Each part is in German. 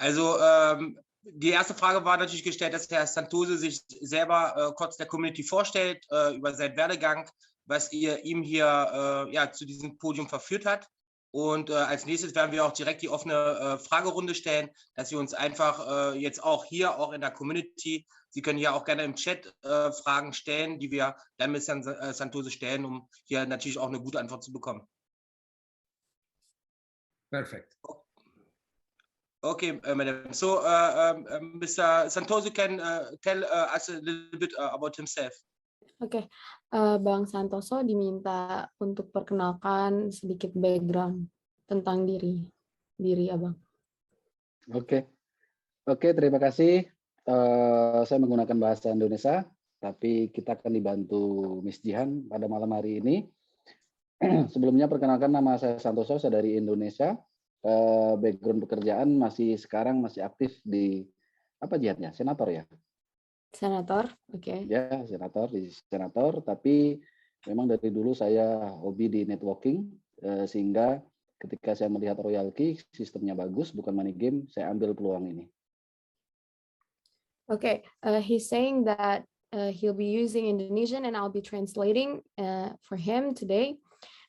Also die erste Frage war natürlich gestellt, dass Herr Santoso sich selber kurz der Community vorstellt, über seinen Werdegang, was ihm hier ja, zu diesem Podium verführt hat. Und als nächstes werden wir auch direkt die offene Fragerunde stellen, dass wir uns einfach jetzt auch hier, auch in der Community, Sie können hier auch gerne im Chat Fragen stellen, die wir dann mit Herrn Santoso stellen, um hier natürlich auch eine gute Antwort zu bekommen. Perfect. Okay, madam. So, Mr. Santoso can tell us a little bit about himself. Oke, Bang Santoso diminta untuk perkenalkan sedikit background tentang diri Abang. Oke, terima kasih. Saya menggunakan bahasa Indonesia, tapi kita akan dibantu Miss Jihan pada malam hari ini. Sebelumnya perkenalkan, nama saya Santoso, saya dari Indonesia. Background pekerjaan sekarang masih aktif di apa Jihannya? Senator ya? Senator, oke. Ya, senator, tapi memang dari dulu saya hobi di networking, sehingga ketika saya melihat RoyalTeam sistemnya bagus, bukan money game, saya ambil peluang ini. Okay, he's saying that he'll be using Indonesian and I'll be translating for him today.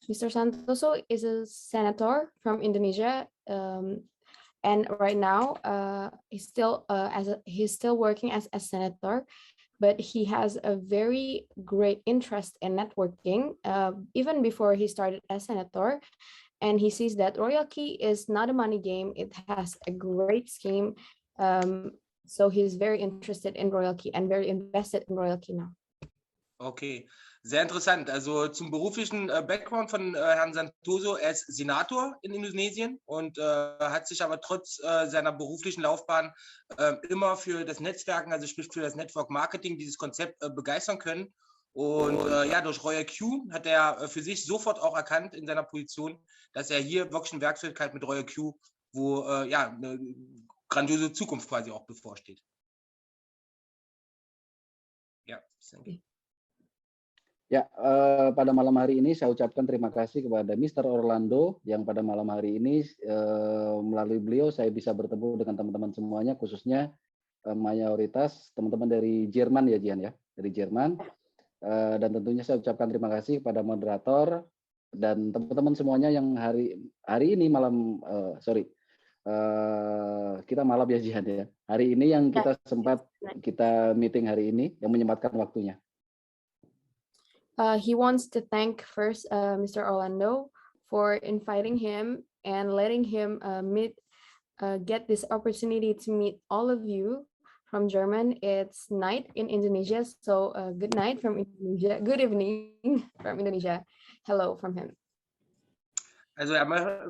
Mr. Santoso is a senator from Indonesia, and right now he's still working as a senator, but he has a very great interest in networking even before he started as senator, and he sees that RoyalTeam is not a money game; it has a great scheme. So he's very interested in RoyalTeam and very invested in RoyalTeam now. Okay, sehr interessant. Also zum beruflichen Background von Herrn Santoso, er ist Senator in Indonesien und hat sich aber trotz seiner beruflichen Laufbahn immer für das Netzwerken, also sprich für das Network Marketing, dieses Konzept begeistern können. Und ja, durch RoyalTeam hat er für sich sofort auch erkannt in seiner Position, dass er hier wirklich ein Werkzeug hat mit RoyalTeam, wo ja eine grandiose Zukunft quasi auch bevorsteht. Ja, danke. Ya, pada malam hari ini saya ucapkan terima kasih kepada Mr. Orlando yang pada malam hari ini melalui beliau saya bisa bertemu dengan teman-teman semuanya, khususnya mayoritas teman-teman dari Jerman ya Jian ya, dari Jerman. Dan tentunya saya ucapkan terima kasih kepada moderator dan teman-teman semuanya yang hari ini malam kita malam ya Jihan ya. Hari ini yang kita meeting hari ini yang menyempatkan waktunya. He wants to thank first Mr. Orlando for inviting him and letting him get this opportunity to meet all of you from German. It's night in Indonesia, so good night from Indonesia. Good evening from Indonesia. Hello from him. Also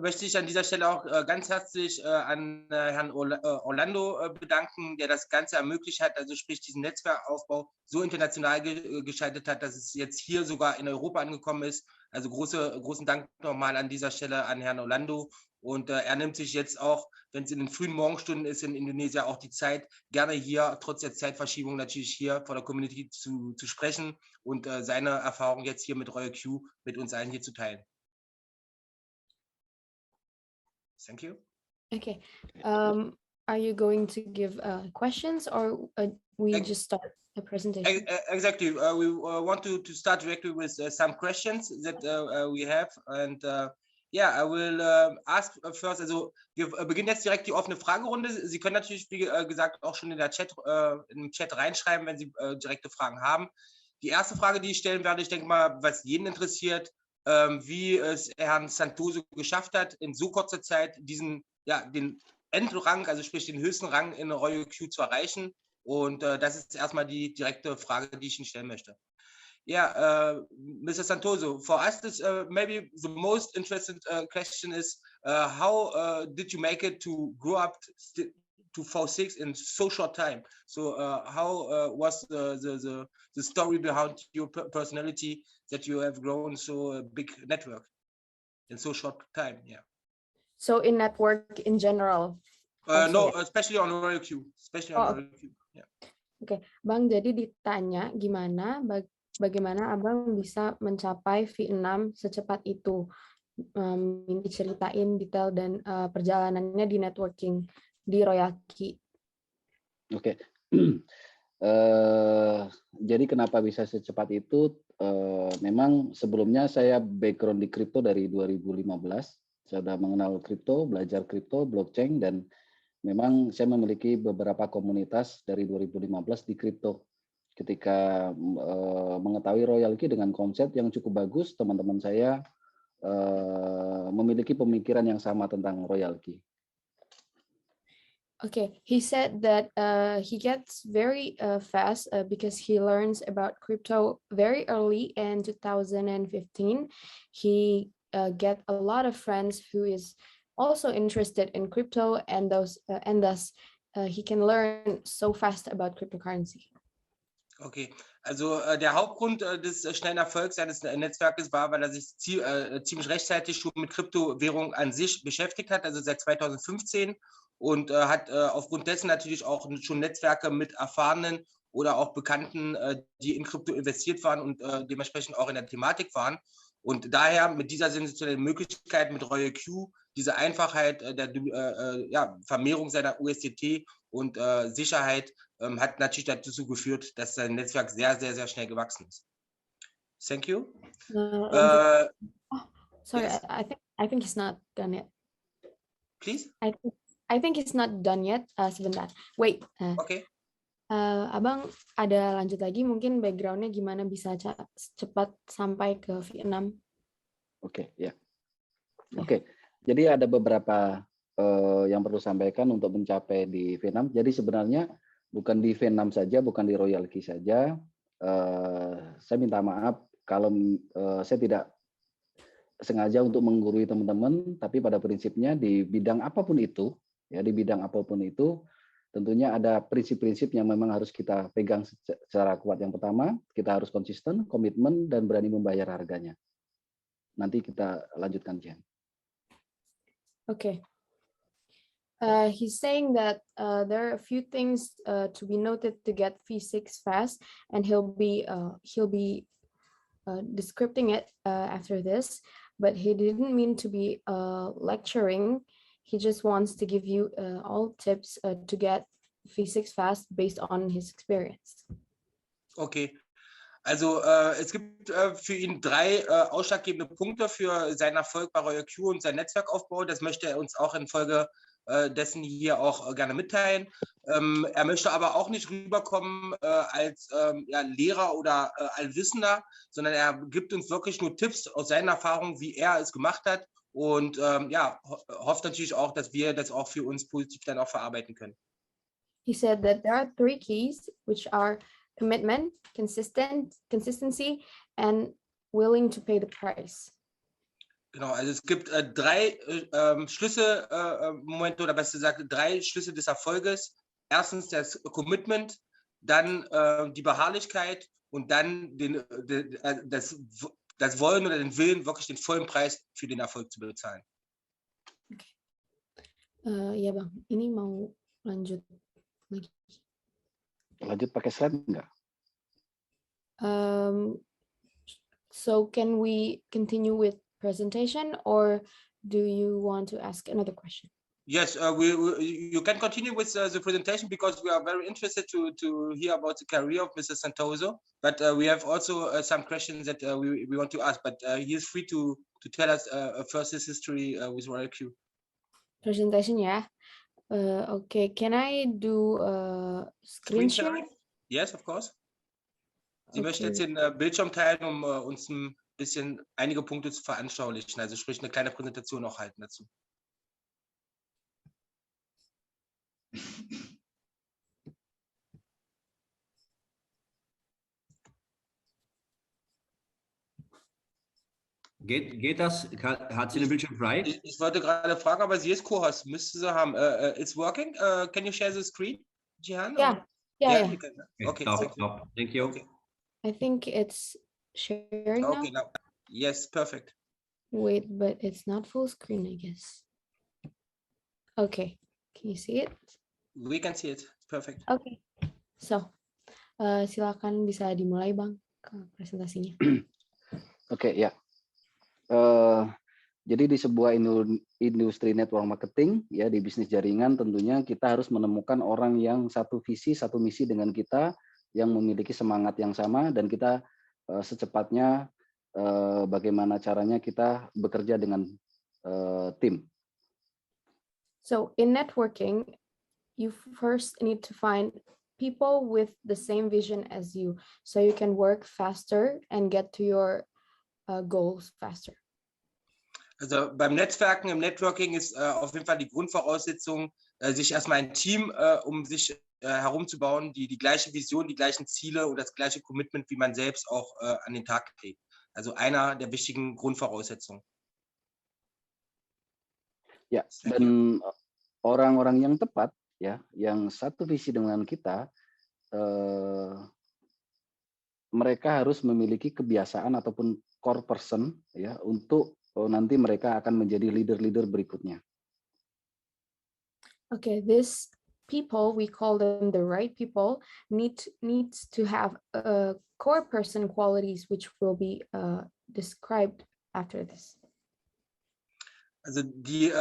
möchte ich an dieser Stelle auch ganz herzlich an Herrn Orlando bedanken, der das Ganze ermöglicht hat, also sprich diesen Netzwerkaufbau so international gestaltet hat, dass es jetzt hier sogar in Europa angekommen ist. Also großen Dank nochmal an dieser Stelle an Herrn Orlando. Und er nimmt sich jetzt auch, wenn es in den frühen Morgenstunden ist in Indonesien, auch die Zeit, gerne hier, trotz der Zeitverschiebung natürlich hier vor der Community zu sprechen und seine Erfahrung jetzt hier mit RoyalTeam mit uns allen hier zu teilen. Thank you. Okay. Are you going to give questions or we just start the presentation? Exactly. We want to start directly with some questions that we have. And yeah, I will ask first, also wir beginnen jetzt direkt die offene Fragerunde. Sie können natürlich, wie gesagt, auch schon in der im Chat reinschreiben, wenn Sie direkte Fragen haben. Die erste Frage, die ich stellen werde, ich denke mal, was jeden interessiert, wie es Herrn Santoso geschafft hat, in so kurzer Zeit den Endrang, also sprich den höchsten Rang in RoyalTeam zu erreichen. Und das ist erstmal die direkte Frage, die ich Ihnen stellen möchte. Yeah, Mr. Santoso, for us, this maybe the most interesting question is how did you make it to grow up to V6 in so short time? So how was the story behind your personality that you have grown so a big network in so short time? Yeah. So in network in general? No, especially on RoyalTeam. Yeah. Oke, Bang, jadi ditanya bagaimana Abang bisa mencapai V6 secepat itu. Diceritain detail dan perjalanannya di networking di RoyalTeam. Oke. Jadi kenapa bisa secepat itu? Memang sebelumnya saya background di kripto dari 2015. Saya sudah mengenal kripto, belajar kripto, blockchain, dan memang saya memiliki beberapa komunitas dari 2015 di kripto. Ketika mengetahui RoyalTeam dengan konsep yang cukup bagus, teman-teman saya memiliki pemikiran yang sama tentang RoyalTeam. Okay, he said that he gets very fast because he learns about crypto very early in 2015. He get a lot of friends who is also interested in crypto, and thus he can learn so fast about cryptocurrency. Okay, also der Hauptgrund des schnellen Erfolgs seines Netzwerkes war, weil er sich ziemlich rechtzeitig schon mit Kryptowährung an sich beschäftigt hat, also seit 2015, und hat aufgrund dessen natürlich auch schon Netzwerke mit erfahrenen oder auch Bekannten, die in Krypto investiert waren und dementsprechend auch in der Thematik waren. Und daher mit dieser sensationellen Möglichkeit mit RoyalTeam, diese Einfachheit der Vermehrung seiner USDT und Sicherheit hat natürlich dazu geführt, dass sein Netzwerk sehr, sehr, sehr schnell gewachsen ist. Thank you. Sorry, yes. I think he's not done yet. Please. I think he's not done yet. Sebentar. Wait. Okay. Abang ada lanjut lagi, mungkin backgroundnya gimana bisa cepat sampai ke Vietnam? Oke, ya. Oke, jadi ada beberapa yang perlu sampaikan untuk mencapai di Vietnam. Jadi sebenarnya bukan di Vietnam saja, bukan di RoyalTeam saja. Saya minta maaf kalau saya tidak sengaja untuk menggurui teman-teman, tapi pada prinsipnya di bidang apapun itu, ya di bidang apapun itu, tentunya ada prinsip-prinsip yang memang harus kita pegang secara kuat. Yang pertama, kita harus konsisten, komitmen, dan berani membayar harganya. Nanti kita lanjutkan, Jen. Okay. He's saying that there are a few things to be noted to get V6 fast, and he'll be descripting it after this, but he didn't mean to be lecturing. He just wants to give you all tips to get V6 fast based on his experience. Okay. Also es gibt für ihn 3 ausschlaggebende Punkte für seinen Erfolg bei RoyalTeam und seinen Netzwerkaufbau. Das möchte er uns auch in Folge dessen hier auch gerne mitteilen. Er möchte aber auch nicht rüberkommen als Lehrer oder Allwissender, sondern er gibt uns wirklich nur Tipps aus seinen Erfahrungen, wie er es gemacht hat, und hofft natürlich auch, dass wir das auch für uns positiv dann auch verarbeiten können. He said that there are 3 keys, which are commitment, consistency, and willing to pay the price. Genau, also es gibt 3 Schlüsselmomente, oder besser gesagt 3 Schlüsse des Erfolges. Erstens das Commitment, dann die Beharrlichkeit und dann das Wollen oder den Willen, wirklich den vollen Preis für den Erfolg zu bezahlen. Okay. Ya Bang, ini mau lanjut lagi. Lanjut pakai slide enggak? So can we continue with presentation, or do you want to ask another question? Yes, you can continue with the presentation, because we are very interested to hear about the career of Mr. Santoso. But we have also some questions that we want to ask. But he is free to tell us first his history with RoyalTeam. Presentation, yeah. Okay, can I do screen share? Yes, of course. Sie Okay. möchte jetzt den Bildschirm teilen, um uns ein bisschen einige Punkte zu veranschaulichen. Also sprich eine kleine Präsentation auch halten dazu. Geht das? Hat sie den Bildschirm frei? Ich wollte gerade fragen, aber sie ist Co-Host, müsste sie haben. It's working? Can you share the screen, Jihan? Yeah. Okay, stop. Thank you. Okay. I think it's sharing now. Okay, now. Yes, perfect. Wait, but it's not full screen, I guess. Okay, can you see it? We can see it. Perfect. Okay, so silakan bisa dimulai Bang ke presentasinya. Oke, ya. Jadi di sebuah industri network marketing, ya di bisnis jaringan tentunya kita harus menemukan orang yang satu visi, satu misi dengan kita, yang memiliki semangat yang sama, dan kita secepatnya bagaimana caranya kita bekerja dengan tim. So in networking, you first need to find people with the same vision as you, so you can work faster and get to your goals faster. Also beim Netzwerken, im Networking ist auf jeden Fall die Grundvoraussetzung, sich erstmal ein Team um sich herumzubauen, die die gleiche Vision, die gleichen Ziele und das gleiche Commitment wie man selbst auch an den Tag legt. Also einer der wichtigen Grundvoraussetzungen. Ya, dan orang-orang yang tepat, ya, yang satu visi dengan kita, mereka harus memiliki kebiasaan ataupun core person, ya, untuk nanti mereka akan menjadi leader-leader berikutnya. Okay, these people, we call them the right people, needs to have core person qualities, which will be described after this. Also die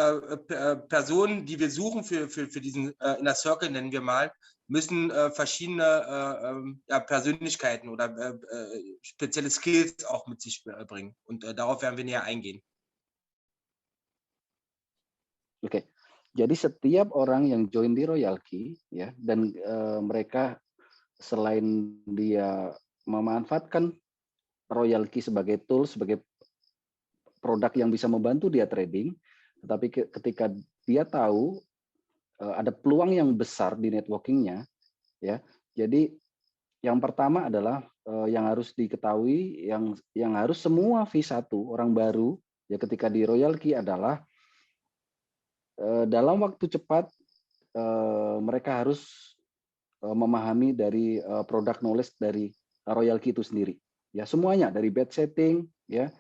Personen, die wir suchen für diesen Inner Circle, nennen wir mal, müssen verschiedene Persönlichkeiten oder spezielle Skills auch mit sich bringen. Und darauf werden wir näher eingehen. Oke, jadi setiap orang yang join di RoyalTeam, ya, dan mereka selain dia memanfaatkan RoyalTeam sebagai tool, sebagai produk yang bisa membantu dia trading, tetapi ketika dia tahu ada peluang yang besar di networkingnya, ya. Jadi yang pertama adalah yang harus diketahui, yang harus semua V1 orang baru, ya, ketika di RoyalTeam adalah dalam waktu cepat mereka harus memahami dari product knowledge dari RoyalTeam itu sendiri, ya, semuanya dari bid setting, ya.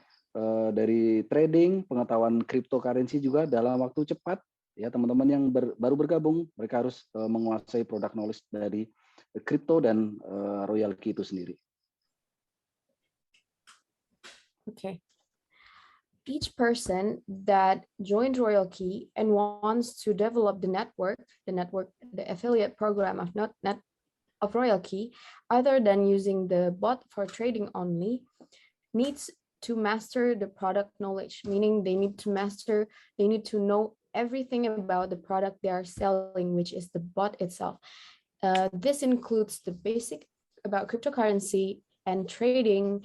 Dari trading, pengetahuan cryptocurrency juga dalam waktu cepat, ya, teman-teman yang baru bergabung, mereka harus menguasai product knowledge dari crypto dan RoyalTeam itu sendiri. Okay. Each person that joined RoyalTeam and wants to develop the affiliate program of RoyalTeam, other than using the bot for trading only, needs to master the product knowledge, meaning they need to know everything about the product they are selling, which is the bot itself. This includes the basic about cryptocurrency and trading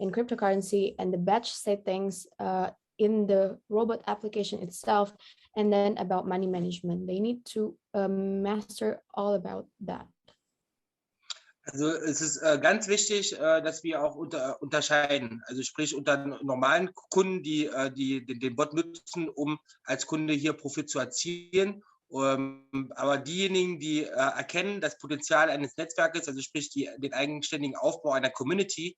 in cryptocurrency and the batch settings in the robot application itself, and then about money management. They need to master all about that. Also es ist ganz wichtig, dass wir auch unterscheiden. Also sprich unter normalen Kunden, die den Bot nutzen, um als Kunde hier Profit zu erzielen. Aber diejenigen, die erkennen das Potenzial eines Netzwerkes, also sprich den eigenständigen Aufbau einer Community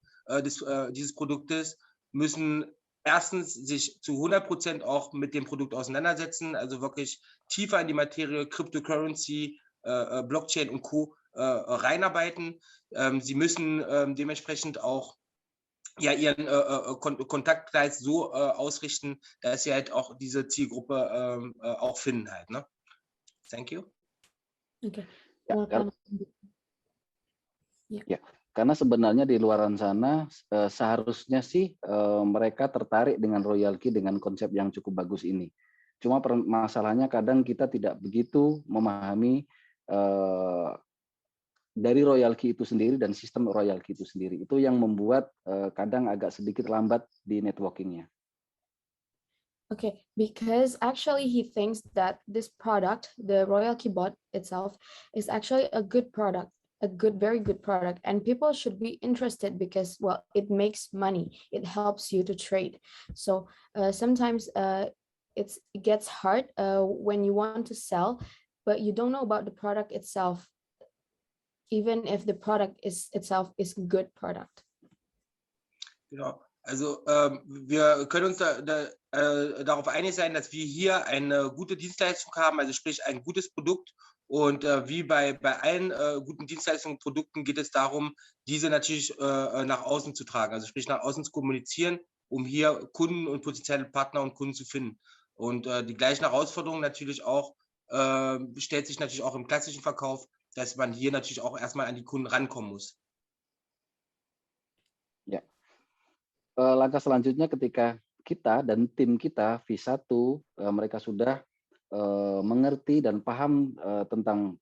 dieses Produktes, müssen erstens sich zu 100% auch mit dem Produkt auseinandersetzen, also wirklich tiefer in die Materie Cryptocurrency, Blockchain und Co. reinarbeiten. Sie müssen dementsprechend auch ja, ihren Kontaktkreis so ausrichten, dass sie halt auch diese Zielgruppe auch finden halt. Ne? Thank you. Okay. Ya, karena sebenarnya di luaran sana seharusnya sih mereka tertarik dengan RoyalTeam dengan konsep yang cukup bagus ini. Cuma masalahnya kadang kita tidak begitu memahami dari RoyalTeam itu sendiri dan sistem RoyalTeam itu sendiri. Itu yang membuat kadang agak sedikit lambat di networkingnya. Okay, because actually he thinks that this product, the RoyalTeam bot itself, is actually a good product, very good product, and people should be interested because, well, it makes money, it helps you to trade. So sometimes it gets hard when you want to sell, but you don't know about the product itself, even if the product itself is a good product. Genau. Also wir können uns darauf einig sein, dass wir hier eine gute Dienstleistung haben, also sprich ein gutes Produkt. Und wie bei allen guten Dienstleistungen und Produkten geht es darum, diese natürlich nach außen zu tragen, also sprich nach außen zu kommunizieren, um hier Kunden und potenzielle Partner und Kunden zu finden. Und die gleichen Herausforderungen natürlich auch, stellt sich natürlich auch im klassischen Verkauf, dass man hier natürlich auch erstmal an die Kunden rankommen muss. Ya. Langkah selanjutnya ketika kita dan tim kita V1 mereka sudah mengerti dan paham tentang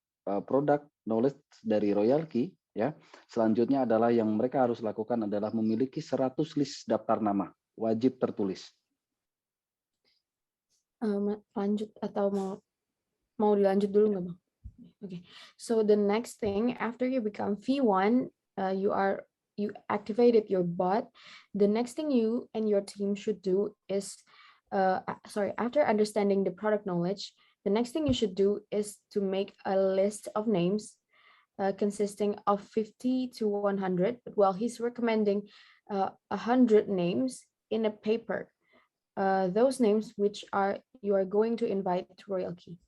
produk knowledge dari RoyalTeam, ya. Selanjutnya adalah yang mereka harus lakukan adalah memiliki 100 list daftar nama wajib tertulis. Lanjut atau mau dilanjut dulu nggak Bang? Okay. So the next thing after you become V1, you activated your bot. The next thing you and your team should do is, after understanding the product knowledge, the next thing you should do is to make a list of names consisting of 50 to 100. Well, he's recommending 100 names in a paper. Those names which you are going to invite to RoyalTeam.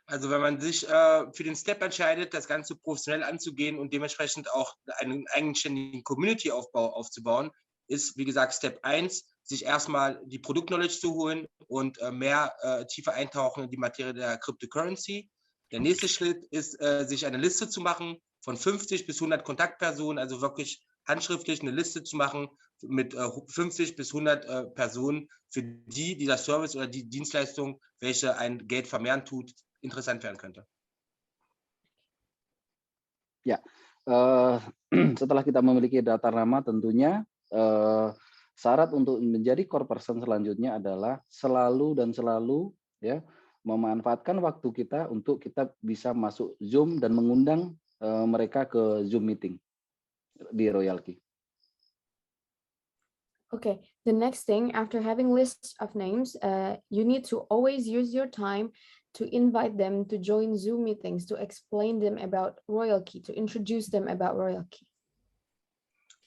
Also wenn man sich für den Step entscheidet, das Ganze professionell anzugehen und dementsprechend auch einen eigenständigen Community-Aufbau aufzubauen, ist, wie gesagt, Step 1, sich erstmal die Produkt-Knowledge zu holen und mehr tiefer eintauchen in die Materie der Cryptocurrency. Der nächste Schritt ist, sich eine Liste zu machen von 50 bis 100 Kontaktpersonen, also wirklich handschriftlich eine Liste zu machen mit 50 bis 100 Personen, für die dieser Service oder die Dienstleistung, welche ein Geld vermehren tut, interessant werden könnte. Ya, setelah kita memiliki daftar nama, tentunya syarat untuk menjadi core person selanjutnya adalah selalu ya memanfaatkan waktu kita untuk kita bisa masuk Zoom dan mengundang mereka ke Zoom meeting di RoyalTeam. Okay, the next thing after having lists of names, you need to always use your time to invite them to join Zoom meetings, to explain them about RoyalTeam, to introduce them about RoyalTeam.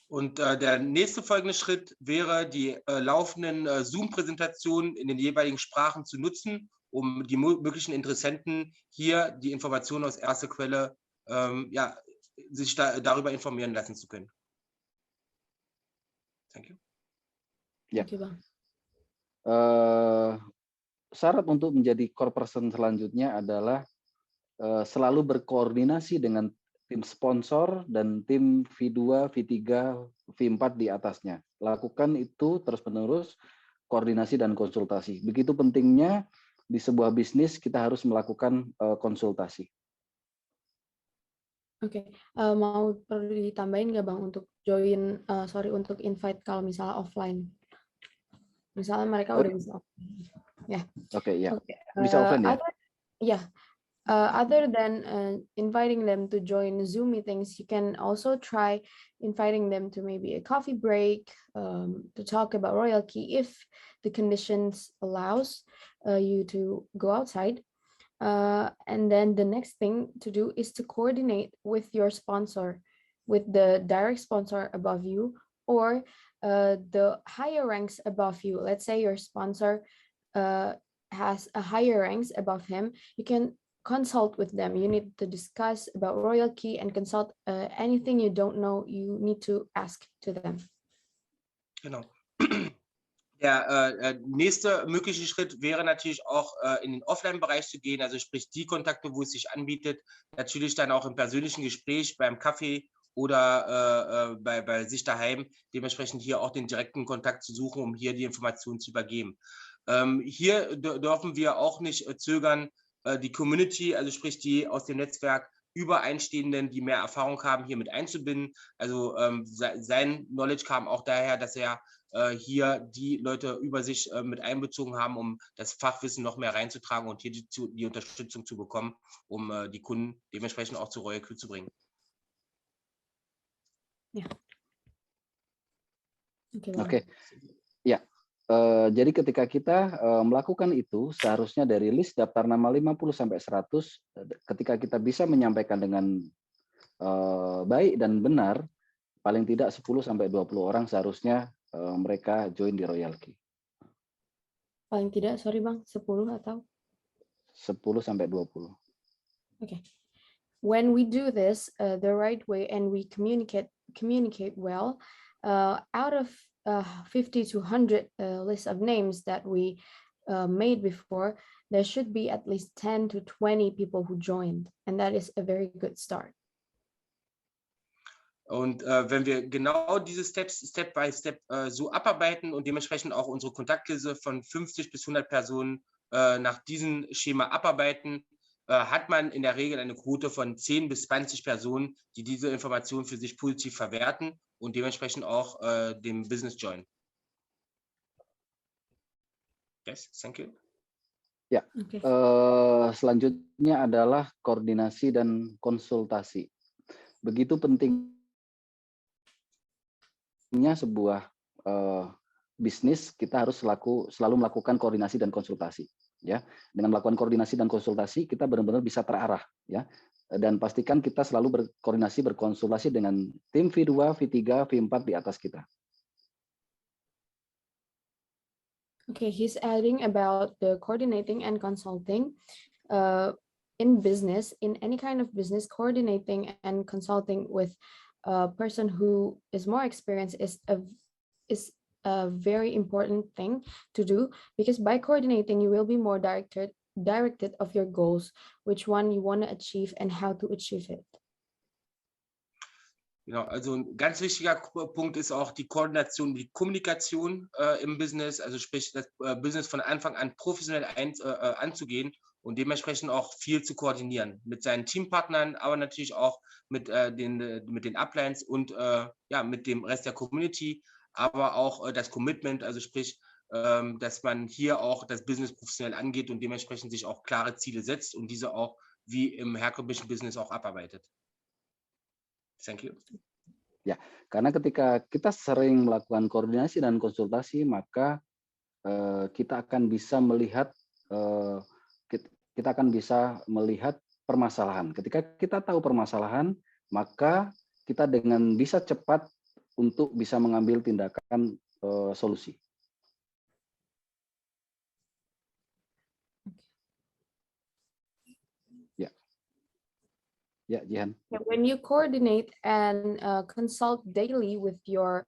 Und der nächste folgende Schritt wäre, die laufenden Zoom-Präsentationen in den jeweiligen Sprachen zu nutzen, um die möglichen Interessenten hier die Informationen aus erster Quelle sich darüber informieren lassen zu können. Thank you. Ya. Thank you, Bang. Syarat untuk menjadi core person selanjutnya adalah selalu berkoordinasi dengan tim sponsor dan tim V2, V3, V4 di atasnya. Lakukan itu terus-menerus, koordinasi dan konsultasi. Begitu pentingnya di sebuah bisnis kita harus melakukan konsultasi. Oke, mau perlu ditambahin nggak Bang untuk join, untuk invite kalau misalnya offline? Misalnya mereka udah bisa offline. Yeah. Okay, yeah. Okay. Bisa offline ya? Other than inviting them to join Zoom meetings, you can also try inviting them to maybe a coffee break to talk about RoyalTeam if the conditions allows you to go outside. And then the next thing to do is to coordinate with your sponsor, with the direct sponsor above you or the higher ranks above you. Let's say your sponsor has a higher ranks above him. You can consult with them. You need to discuss about RoyalTeam and consult anything you don't know. You need to ask to them. Genau. Der nächste mögliche Schritt wäre natürlich auch in den Offline-Bereich zu gehen, also sprich die Kontakte, wo es sich anbietet, natürlich dann auch im persönlichen Gespräch, beim Kaffee oder bei sich daheim, dementsprechend hier auch den direkten Kontakt zu suchen, um hier die Informationen zu übergeben. Hier dürfen wir auch nicht zögern, die Community, also sprich die aus dem Netzwerk Übereinstehenden, die mehr Erfahrung haben, hier mit einzubinden. Also sein Knowledge kam auch daher, dass er hier die Leute über sich mit einbezogen haben, um das Fachwissen noch mehr reinzutragen und hier die Unterstützung zu bekommen, um die Kunden dementsprechend auch zu RoyalTeam zu bringen. Ja. Oke. Ya. Jadi ketika kita melakukan itu, seharusnya dari list daftar nama 50-100, ketika kita bisa menyampaikan dengan baik dan benar, paling tidak 10-20 orang seharusnya mereka join di RoyalTeam. Paling tidak, sorry Bang, 10 atau? 10-20. Okay. When we do this the right way and we communicate well, out of 50 to 100 list of names that we made before, there should be at least 10 to 20 people who joined, and that is a very good start. Und wenn wir genau diese Steps Step by Step so abarbeiten und dementsprechend auch unsere Kontaktliste von 50 bis 100 Personen nach diesem Schema abarbeiten, hat man in der Regel eine Quote von 10 bis 20 Personen, die diese Information für sich positiv verwerten und dementsprechend auch dem Business joinen. Yes, thank you. Ya, Okay. Selanjutnya adalah koordinasi dan konsultasi. Begitu pentingnya sebuah bisnis, kita harus selalu melakukan koordinasi dan konsultasi. Ya, dengan melakukan koordinasi dan konsultasi, kita benar-benar bisa terarah. Ya, dan pastikan kita selalu berkoordinasi, berkonsultasi dengan tim V2, V3, V4 di atas kita. Okay, he's adding about the coordinating and consulting in business, in any kind of business. Coordinating and consulting with a person who is more experienced is a very important thing to do, because by coordinating you will be more directed of your goals, which one you want to achieve and how to achieve it. Genau, also ein ganz wichtiger Punkt ist auch die Koordination, die Kommunikation im Business, also sprich das Business von Anfang an professionell anzugehen und dementsprechend auch viel zu koordinieren mit seinen Teampartnern, aber natürlich auch mit den Uplines und ja, mit dem Rest der Community, aber auch das Commitment, also sprich, dass man hier auch das Business professionell angeht und dementsprechend sich auch klare Ziele setzt und diese auch wie im herkömmlichen Business auch abarbeitet. Thank you. Ya, karena ketika kita sering melakukan koordinasi dan konsultasi, maka kita akan bisa melihat permasalahan. Ketika kita tahu permasalahan, maka kita dengan bisa cepat untuk bisa mengambil tindakan solusi. Ya, Jihan. When you coordinate and consult daily with your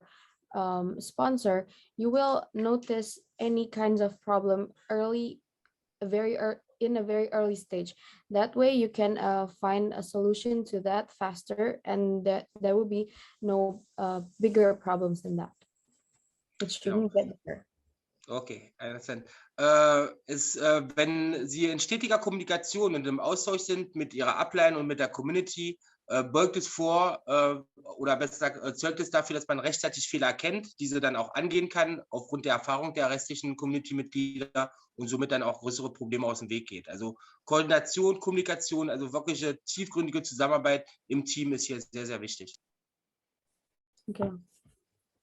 sponsor, you will notice any kinds of problem in a very early stage. That way you can find a solution to that faster, and that there will be no bigger problems than that. It shouldn't get better. Okay, I understand. Wenn Sie in stetiger Kommunikation und im Austausch sind mit Ihrer Upline und mit der Community, beugt es vor oder besser gesagt, zeugt es dafür, dass man rechtzeitig Fehler erkennt, diese dann auch angehen kann, aufgrund der Erfahrung der restlichen Community-Mitglieder und somit dann auch größere Probleme aus dem Weg geht. Also Koordination, Kommunikation, also wirkliche tiefgründige Zusammenarbeit im Team ist hier sehr, sehr wichtig. Okay.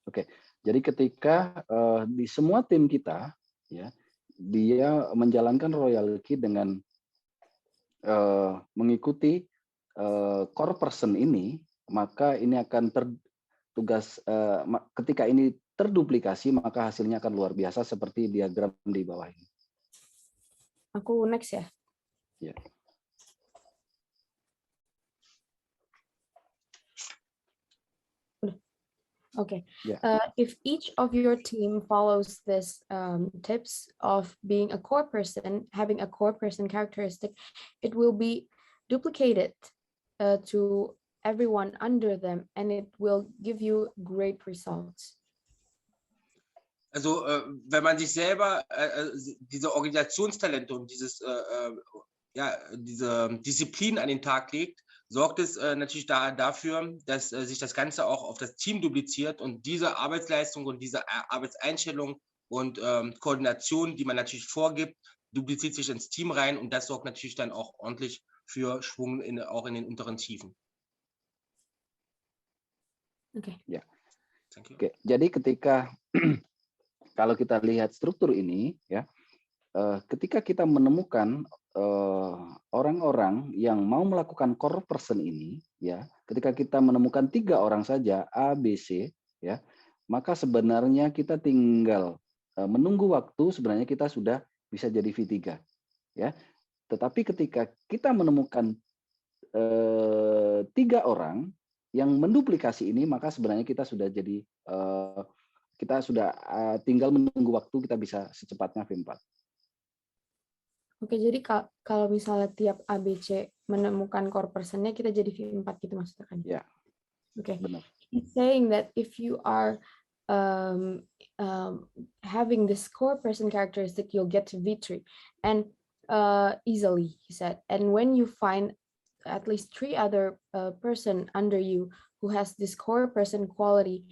Oke. Jadi ketika di semua tim kita, ya, dia menjalankan royalty dengan mengikuti core person ini, maka ini akan ketika ini terduplikasi, maka hasilnya akan luar biasa seperti diagram di bawah ini. Aku next ya. Ya. Okay. Yeah. If each of your team follows this tips of being a core person, having a core person characteristic, it will be duplicated to everyone under them, and it will give you great results. Also wenn man sich selber diese Organisationstalente und diese Disziplin an den Tag legt, sorgt es natürlich dafür, dass sich das Ganze auch auf das Team dupliziert und diese Arbeitsleistung und diese Arbeitseinstellung und Koordination, die man natürlich vorgibt, dupliziert sich ins Team rein und das sorgt natürlich dann auch ordentlich für Schwung auch in den unteren Tiefen. Okay. Ya. Thank you. Oke. Jadi ketika kalau kita lihat struktur ini, ya, ketika kita menemukan orang-orang yang mau melakukan core person ini, ya, ketika kita menemukan 3 orang saja A, B, C, ya, maka sebenarnya kita tinggal menunggu waktu, sebenarnya kita sudah bisa jadi V3, ya. Tetapi ketika kita menemukan 3 orang, yang menduplikasi ini, maka sebenarnya kita sudah jadi kita sudah tinggal menunggu waktu, kita bisa secepatnya V4. Oke, jadi kalau misalnya tiap ABC menemukan core personnya, kita jadi V4 gitu maksudnya kan? Ya. Oke. Benar. He's saying that if you are having this core person characteristic, you'll get to V3 and easily, he said. And when you find at least 3 other person under you who has this core person quality,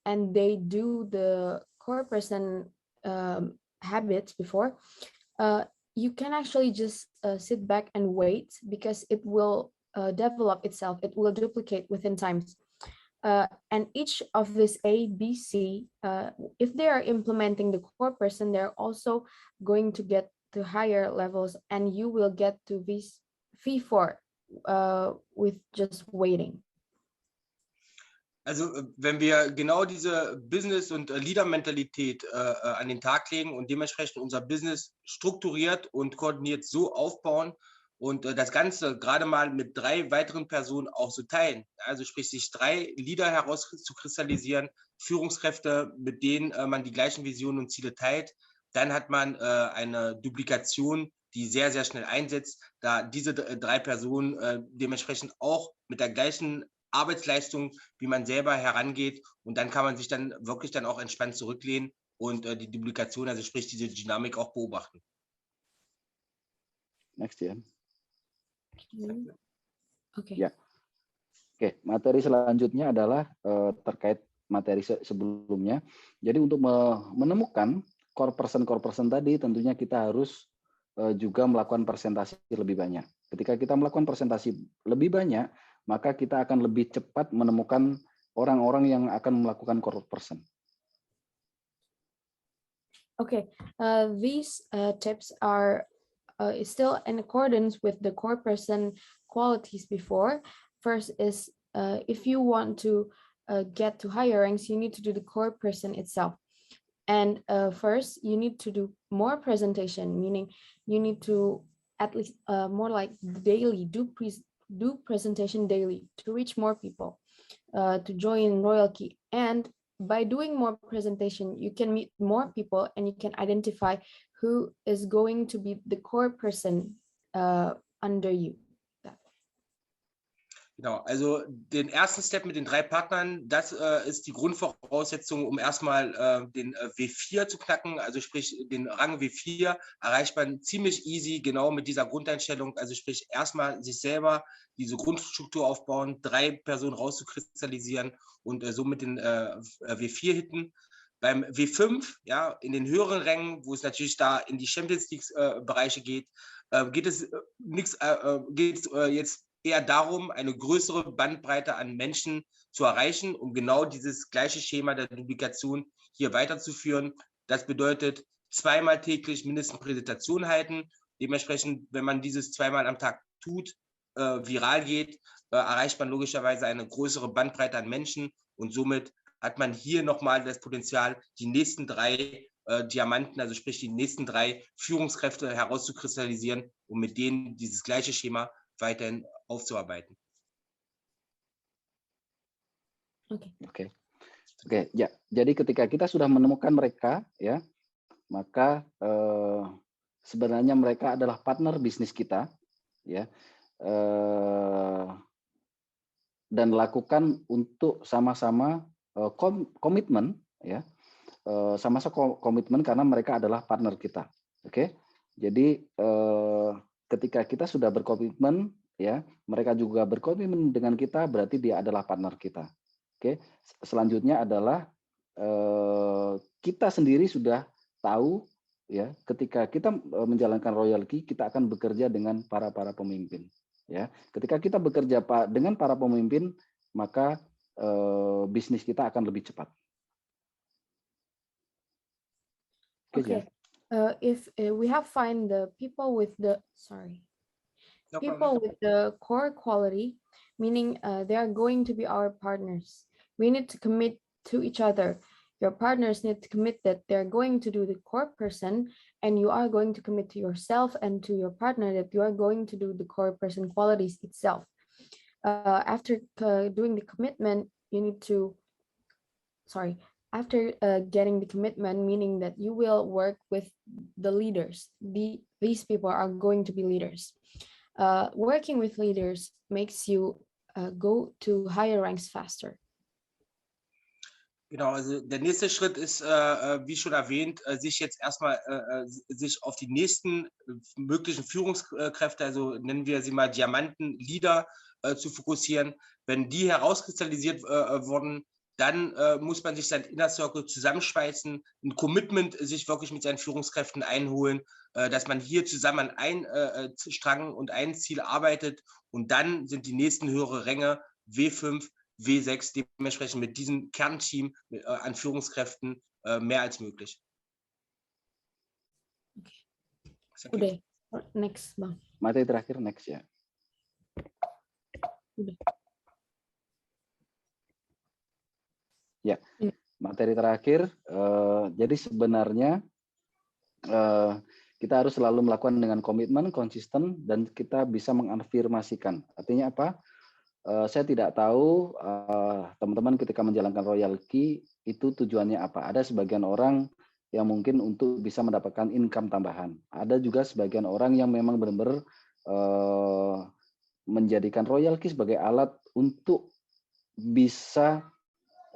and they do the core person habits before, you can actually just sit back and wait, because it will develop itself. It will duplicate within times. And each of this A, B, C, if they are implementing the core person, they're also going to get to higher levels, and you will get to V4 with just waiting. Also wenn wir genau diese Business- und Leader-Mentalität an den Tag legen und dementsprechend unser Business strukturiert und koordiniert so aufbauen und das Ganze gerade mal mit 3 weiteren Personen auch so teilen, also sprich sich 3 Leader herauszukristallisieren, Führungskräfte, mit denen man die gleichen Visionen und Ziele teilt, dann hat man eine Duplikation, die sehr, sehr schnell einsetzt, da diese 3 Personen dementsprechend auch mit der gleichen Arbeitsleistung, wie man selber herangeht, und dann kann man sich dann wirklich dann auch entspannt zurücklehnen und die Duplikation, also sprich diese Dynamik auch beobachten. Next ya. Oke. Ya. Oke, materi selanjutnya adalah terkait materi sebelumnya. Jadi untuk menemukan core person tadi, tentunya kita harus juga melakukan presentasi lebih banyak. Ketika kita melakukan presentasi lebih banyak, maka kita akan lebih cepat menemukan orang-orang yang akan melakukan core person. Okay, these tips are still in accordance with the core person qualities before. First is if you want to get to higher ranks, you need to do the core person itself. And first, you need to do more presentation, meaning you need to at least more like daily, do presentation daily to reach more people to join RoyalTeam. And by doing more presentation, you can meet more people and you can identify who is going to be the core person under you. Genau, also den ersten Step mit den 3 Partnern, das ist die Grundvoraussetzung, um erstmal den W4 zu knacken, also sprich den Rang W4 erreicht man ziemlich easy, genau mit dieser Grundeinstellung, also sprich erstmal sich selber diese Grundstruktur aufbauen, 3 Personen rauszukristallisieren und somit den W4 hitten. Beim W5, ja, in den höheren Rängen, wo es natürlich da in die Champions League Bereiche geht, geht es jetzt eher darum, eine größere Bandbreite an Menschen zu erreichen, um genau dieses gleiche Schema der Duplikation hier weiterzuführen. Das bedeutet, 2-mal täglich mindestens Präsentation halten. Dementsprechend, wenn man dieses 2-mal am Tag tut, viral geht, erreicht man logischerweise eine größere Bandbreite an Menschen und somit hat man hier nochmal das Potenzial, die nächsten 3 Diamanten, also sprich die nächsten 3 Führungskräfte herauszukristallisieren und mit denen dieses gleiche Schema weiterhin aufzuarbeiten. Oke, ya. Jadi ketika kita sudah menemukan mereka, ya, maka sebenarnya mereka adalah partner bisnis kita, ya, dan lakukan untuk sama-sama komitmen, ya, sama-sama komitmen karena mereka adalah partner kita. Oke, jadi ketika kita sudah berkomitmen, ya, mereka juga berkomitmen dengan kita, berarti dia adalah partner kita. Oke, selanjutnya adalah kita sendiri sudah tahu, ya, ketika kita menjalankan RoyalTeam, kita akan bekerja dengan para pemimpin. Ya, ketika kita bekerja dengan para pemimpin, maka bisnis kita akan lebih cepat. Okay. If we have find the people with the with the core quality, meaning they are going to be our partners. We need to commit to each other. Your partners need to commit that they're going to do the core person, and you are going to commit to yourself and to your partner that you are going to do the core person qualities itself. after doing the commitment, you need to, after getting the commitment, meaning that you will work with the leaders. These people are going to be leaders. Working with leaders makes you go to higher ranks faster. Genau, also der nächste Schritt ist, wie schon erwähnt, sich jetzt erstmal sich auf die nächsten möglichen Führungskräfte, also nennen wir sie mal Diamanten, Leader, zu fokussieren. Wenn die herauskristallisiert wurden, dann muss man sich sein Inner Circle zusammenschweißen, ein Commitment sich wirklich mit seinen Führungskräften einholen, dass man hier zusammen an einen Strang und ein Ziel arbeitet, und dann sind die nächsten höhere Ränge W5, W6 dementsprechend mit diesem Kernteam an Führungskräften mehr als möglich. Udah, next Bang. Materi terakhir next ya. Udah. Ya, materi terakhir. Jadi sebenarnya kita harus selalu melakukan dengan komitmen, konsisten, dan kita bisa mengafirmasikan. Artinya apa? Saya tidak tahu teman-teman ketika menjalankan Royal Key itu tujuannya apa. Ada sebagian orang yang mungkin untuk bisa mendapatkan income tambahan. Ada juga sebagian orang yang memang benar-benar menjadikan Royal Key sebagai alat untuk bisa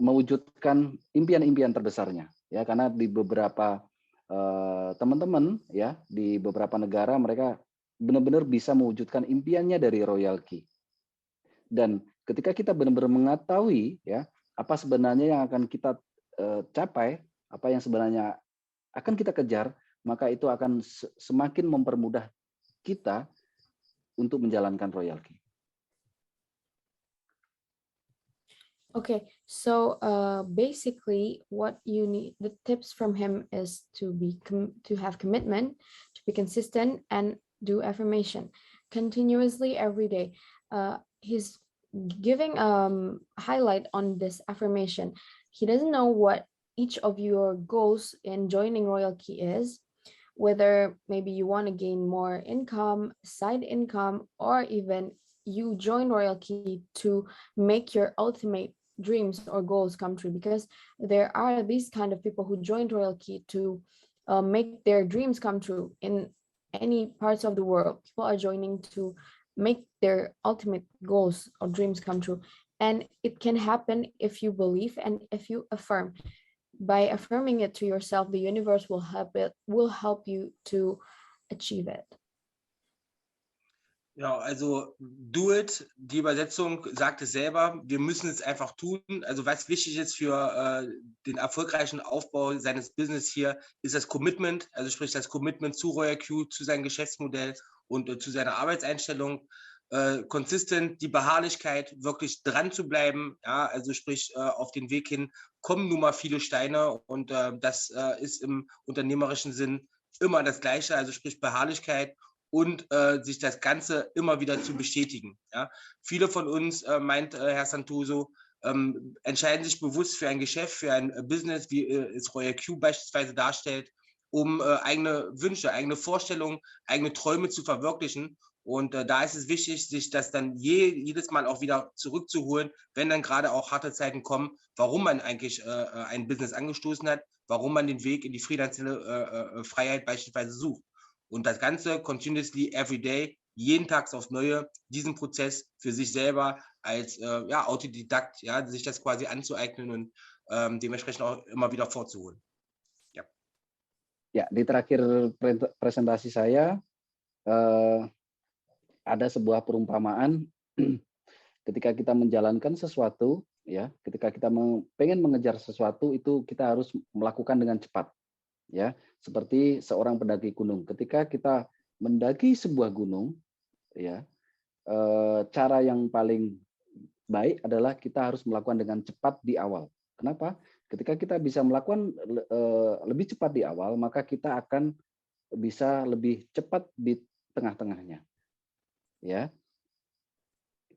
mewujudkan impian-impian terbesarnya. Ya, karena di beberapa teman-teman ya di beberapa negara mereka benar-benar bisa mewujudkan impiannya dari Royal Key. Dan ketika kita benar-benar mengetahui ya apa sebenarnya yang akan kita capai, apa yang sebenarnya akan kita kejar, maka itu akan semakin mempermudah kita untuk menjalankan Royal Key. Okay, so basically what you need, the tips from him is to have commitment, to be consistent, and do affirmation continuously every day. He's giving highlight on this affirmation. He doesn't know what each of your goals in joining Royal Key is, whether maybe you want to gain more income, side income, or even you join Royal Key to make your ultimate dreams or goals come true, because there are these kind of people who joined Royal Key to make their dreams come true in any parts of the world. People are joining to make their ultimate goals or dreams come true, and it can happen if you believe and if you affirm. By affirming it to yourself, the universe will help you to achieve it. Ja, also do it, die Übersetzung sagt es selber, wir müssen es einfach tun. Also was wichtig ist für den erfolgreichen Aufbau seines Business hier, ist das Commitment, also sprich das Commitment zu Royal Q, zu seinem Geschäftsmodell und zu seiner Arbeitseinstellung. Consistent, die Beharrlichkeit, wirklich dran zu bleiben, ja, also sprich auf den Weg hin kommen nun mal viele Steine, und das ist im unternehmerischen Sinn immer das Gleiche, also sprich Beharrlichkeit und sich das Ganze immer wieder zu bestätigen. Ja. Viele von uns, meint Herr Santoso, entscheiden sich bewusst für ein Geschäft, für ein Business, wie es Royal Q beispielsweise darstellt, um eigene Wünsche, eigene Vorstellungen, eigene Träume zu verwirklichen. Und da ist es wichtig, sich das dann jedes Mal auch wieder zurückzuholen, wenn dann gerade auch harte Zeiten kommen, warum man eigentlich ein Business angestoßen hat, warum man den Weg in die finanzielle Freiheit beispielsweise sucht. Und das Ganze continuously, every day, jeden Tag aufs Neue, diesen Prozess für sich selber als Autodidakt, ja, sich das quasi anzueignen und dementsprechend auch immer wieder vorzuholen. Ja. Ya, di terakhir presentasi saya ada sebuah perumpamaan ketika kita menjalankan sesuatu, ya, ketika kita pengen mengejar sesuatu itu kita harus melakukan dengan cepat, ya, seperti seorang pendaki gunung. Ketika kita mendaki sebuah gunung, ya, cara yang paling baik adalah kita harus melakukan dengan cepat di awal. Kenapa? Ketika kita bisa melakukan lebih cepat di awal, maka kita akan bisa lebih cepat di tengah-tengahnya. Ya,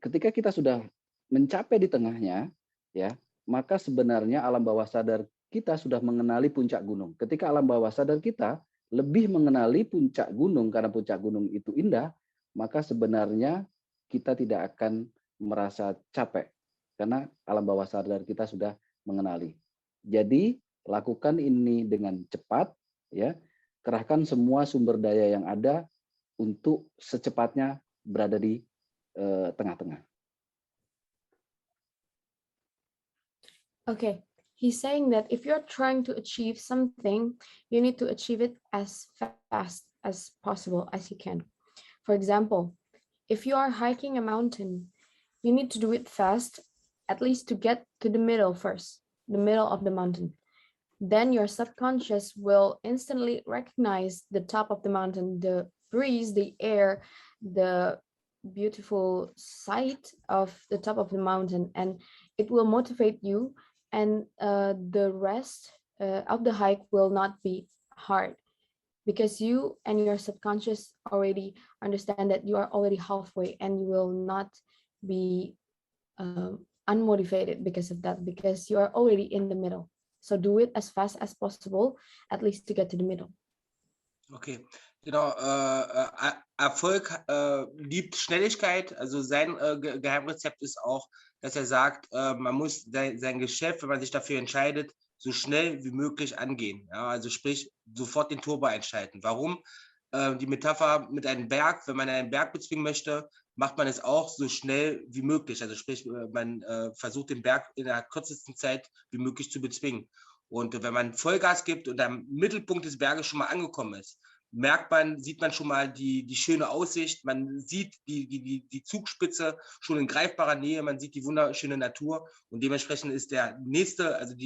ketika kita sudah mencapai di tengahnya, ya, maka sebenarnya alam bawah sadar kita sudah mengenali puncak gunung. Ketika alam bawah sadar kita lebih mengenali puncak gunung karena puncak gunung itu indah, maka sebenarnya kita tidak akan merasa capek karena alam bawah sadar kita sudah mengenali. Jadi lakukan ini dengan cepat, ya. Kerahkan semua sumber daya yang ada untuk secepatnya berada di tengah-tengah. Okay, he's saying that if you're trying to achieve something, you need to achieve it as fast as possible as you can. For example, if you are hiking a mountain, you need to do it fast, at least to get to the middle first, the middle of the mountain. Then your subconscious will instantly recognize the top of the mountain, the breeze, the air, the beautiful sight of the top of the mountain, and it will motivate you, and the rest of the hike will not be hard because you and your subconscious already understand that you are already halfway, and you will not be unmotivated because of that, because you are already in the middle. So do it as fast as possible, at least to get to the middle. Okay, genau. Erfolg liebt Schnelligkeit. Also sein Geheimrezept ist auch, dass er sagt, man muss sein Geschäft, wenn man sich dafür entscheidet, so schnell wie möglich angehen. Ja, also sprich, sofort den Turbo einschalten. Warum? Die Metapher mit einem Berg, wenn man einen Berg bezwingen möchte, macht man es auch so schnell wie möglich. Also sprich, man versucht den Berg in der kürzesten Zeit wie möglich zu bezwingen. Und wenn man Vollgas gibt und am Mittelpunkt des Berges schon mal angekommen ist, sieht man schon mal die schöne Aussicht, man sieht die Zugspitze schon in greifbarer Nähe, man sieht die wunderschöne Natur und dementsprechend ist die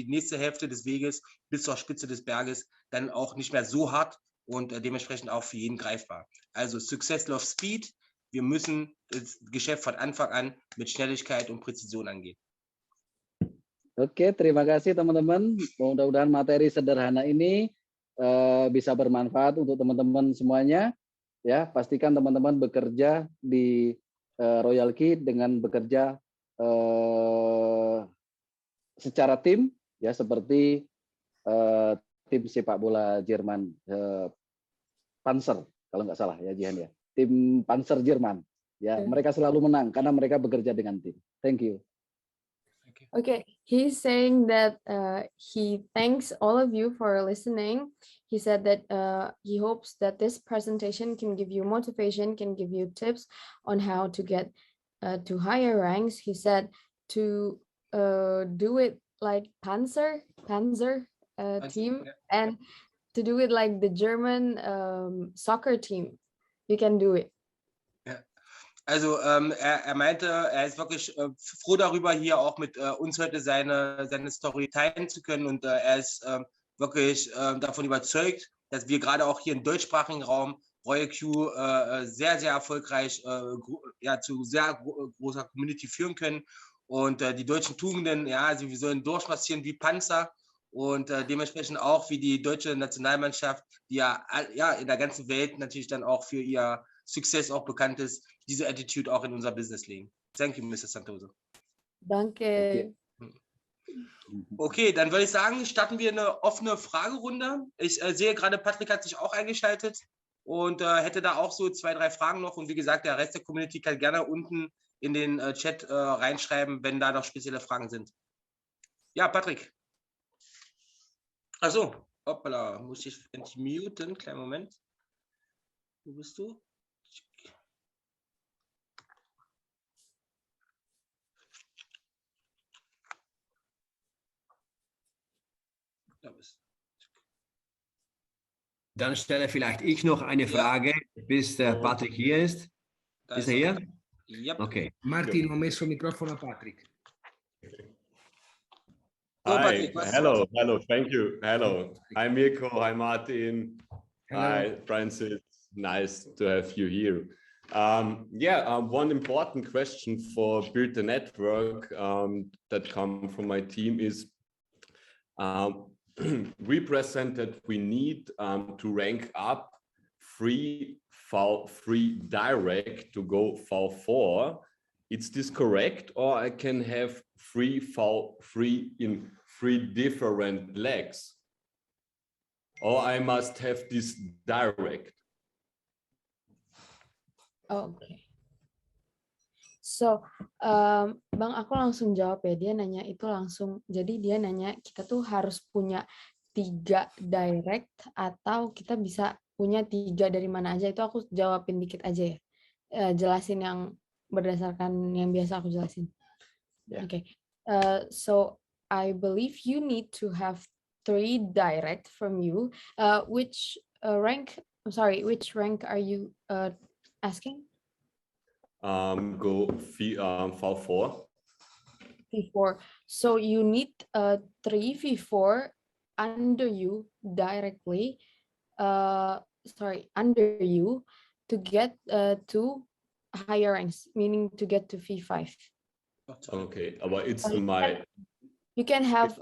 nächste Hälfte des Weges bis zur Spitze des Berges dann auch nicht mehr so hart und dementsprechend auch für jeden greifbar. Also Success Love Speed, wir müssen das Geschäft von Anfang an mit Schnelligkeit und Präzision angehen. Oke, terima kasih teman-teman. Mudah-mudahan materi sederhana ini bisa bermanfaat untuk teman-teman semuanya. Ya, pastikan teman-teman bekerja di RoyalTeam dengan bekerja secara tim, ya seperti tim sepak bola Jerman Panzer, kalau nggak salah ya Jihan ya. Tim Panzer Jerman. Ya, mereka selalu menang karena mereka bekerja dengan tim. Thank you. Okay, he's saying that he thanks all of you for listening. He said that he hopes that this presentation can give you motivation, can give you tips on how to get to higher ranks. He said to do it like Panzer team, and to do it like the German soccer team. You can do it. Also er meinte, er ist wirklich froh darüber, hier auch mit uns heute seine Story teilen zu können und er ist wirklich davon überzeugt, dass wir gerade auch hier im deutschsprachigen Raum RoyalQ sehr, sehr erfolgreich zu sehr großer Community führen können und die deutschen Tugenden, ja, also wir sollen durchmarschieren wie Panzer und dementsprechend auch wie die deutsche Nationalmannschaft, die ja in der ganzen Welt natürlich dann auch für ihr Success auch bekannt ist, diese Attitude auch in unser Business legen. Thank you, Mr. Santoso. Danke. Okay, dann würde ich sagen, starten wir eine offene Fragerunde. Ich sehe gerade, Patrick hat sich auch eingeschaltet und hätte da auch so 2, 3 Fragen noch. Und wie gesagt, der Rest der Community kann gerne unten in den Chat reinschreiben, wenn da noch spezielle Fragen sind. Ja, Patrick. Achso, hoppala, muss ich entmuten? Kleinen Moment. Wo bist du? Dann stelle vielleicht ich noch eine Frage, bis der Patrick hier ist. Ist er hier? Yep. Okay. Martin, ho messo il microfono a Patrick. Hi, hello, thank you. Hello, hi Mirko, hi Martin, Hello. hi Francis, nice to have you here. One important question for Build the Network that come from my team is, we present that we need to rank up free direct to go V4. Is this correct, or I can have free in 3 different legs, or I must have this direct? Okay. So, Bang, aku langsung jawab ya. Dia nanya itu langsung. Jadi dia nanya kita tuh harus punya 3 direct atau kita bisa punya 3 dari mana aja. Itu aku jawabin dikit aja ya. Jelasin yang berdasarkan yang biasa aku jelasin. Yeah. Okay. So I believe you need to have 3 direct from you. Which rank? I'm sorry. Which rank are you asking? Go V4. V4. So you need 3 V4 under you directly. Under you to get to higher ranks, meaning to get to V5. Okay, but it's my. You can have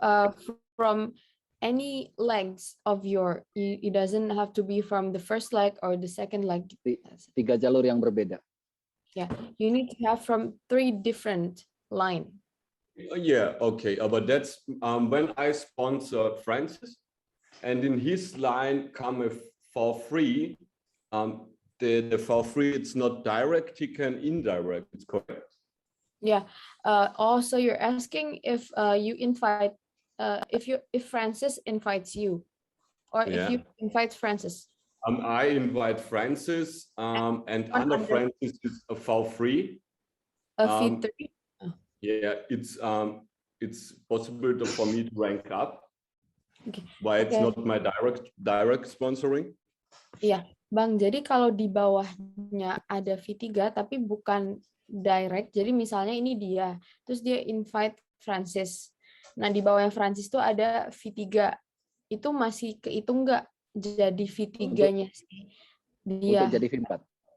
from any legs of your. It doesn't have to be from the first leg or the second leg. 3 jalur yang berbeda. Yeah, you need to have from 3 different line. Yeah, okay, but that's when I sponsor Francis, and in his line come for free. The for free, it's not direct, he can indirect, it's correct. Yeah. Also, you're asking if you invite, if Francis invites you, or if you invite Francis. I invite Francis, and under Francis is a for free. A V3. Yeah, it's possible for me to rank up. Okay. Why it's not my direct sponsoring? Iya, Bang. Jadi kalau di bawahnya ada V3 tapi bukan direct. Jadi misalnya ini dia, terus dia invite Francis. Nah, di bawahnya Francis tuh ada V3. Itu masih kehitung nggak jadi V3-nya sih? Dia. Untuk jadi V4.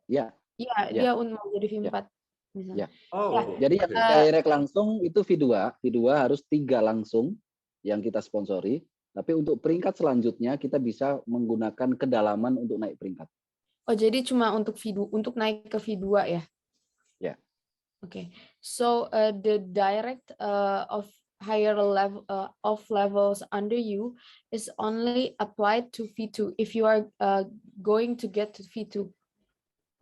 Ya. Iya, dia mau jadi V4. Ya. Oh, jadi yang direct langsung itu V2. V2 harus 3 langsung yang kita sponsori. Tapi untuk peringkat selanjutnya kita bisa menggunakan kedalaman untuk naik peringkat. Oh, jadi cuma untuk V2, untuk naik ke V2 ya? Ya. Okay. So the direct of higher level of levels under you is only applied to V2 if you are going to get to V2.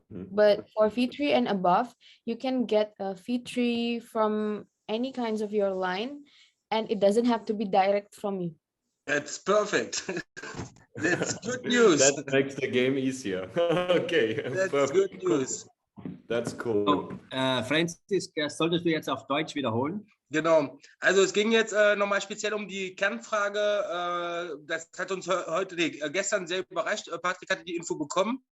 But for V3 and above, you can get a V3 from any kinds of your line, and it doesn't have to be direct from you. That's perfect. That's good news. That makes the game easier. Okay. That's perfect. good news. That's cool. So, Francis, solltest du jetzt auf Deutsch wiederholen? Genau. Also es ging jetzt nochmal speziell um die Kernfrage. Das hat uns gestern sehr überrascht. Patrick hatte die Info bekommen.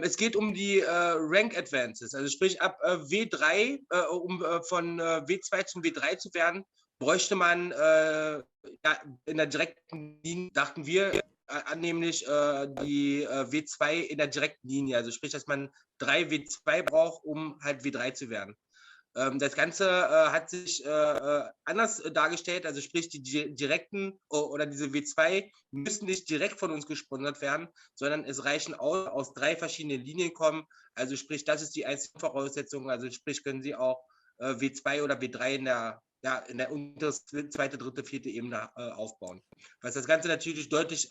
Es geht um die Rank Advances. Also sprich ab W3, um von W2 zum W3 zu werden, bräuchte man in der direkten Linie, dachten wir, nämlich die W2 in der direkten Linie. Also sprich, dass man 3 W2 braucht, um halt W3 zu werden. Das Ganze hat sich anders dargestellt, also sprich die direkten oder diese W2 müssen nicht direkt von uns gesponsert werden, sondern es reichen aus 3 verschiedenen Linien kommen. Also sprich, das ist die einzige Voraussetzung. Also sprich, können Sie auch W2 oder W3 in der unteren, 2., 3., 4. Ebene aufbauen. Was das Ganze natürlich deutlich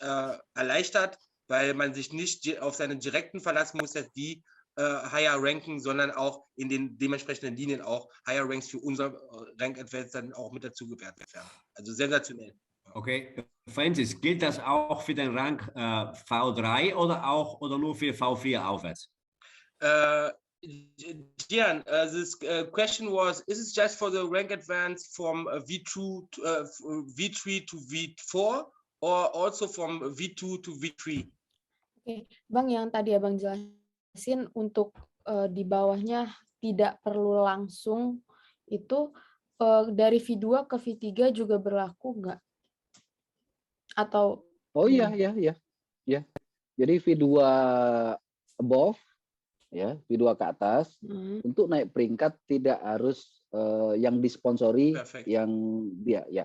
erleichtert, weil man sich nicht auf seine Direkten verlassen muss, dass die higher ranken, sondern auch in den dementsprechenden Linien auch higher ranks für unser Rank Advance dann auch mit dazu gewertet werden. Also sensationell. Okay, Francis, gilt das auch für den Rang V3 oder nur für V4 aufwärts? Gian, this question was, is it just for the rank advance from V2 to, V3 to V4 or also from V2 to V3? Oke, Bang, yang tadi Abang jelasin untuk di bawahnya tidak perlu langsung itu dari V2 ke V3 juga berlaku nggak? Atau? Oh iya. Jadi V2 above, ya V2 ke atas, untuk naik peringkat tidak harus yang disponsori. Perfect. Yang dia ya.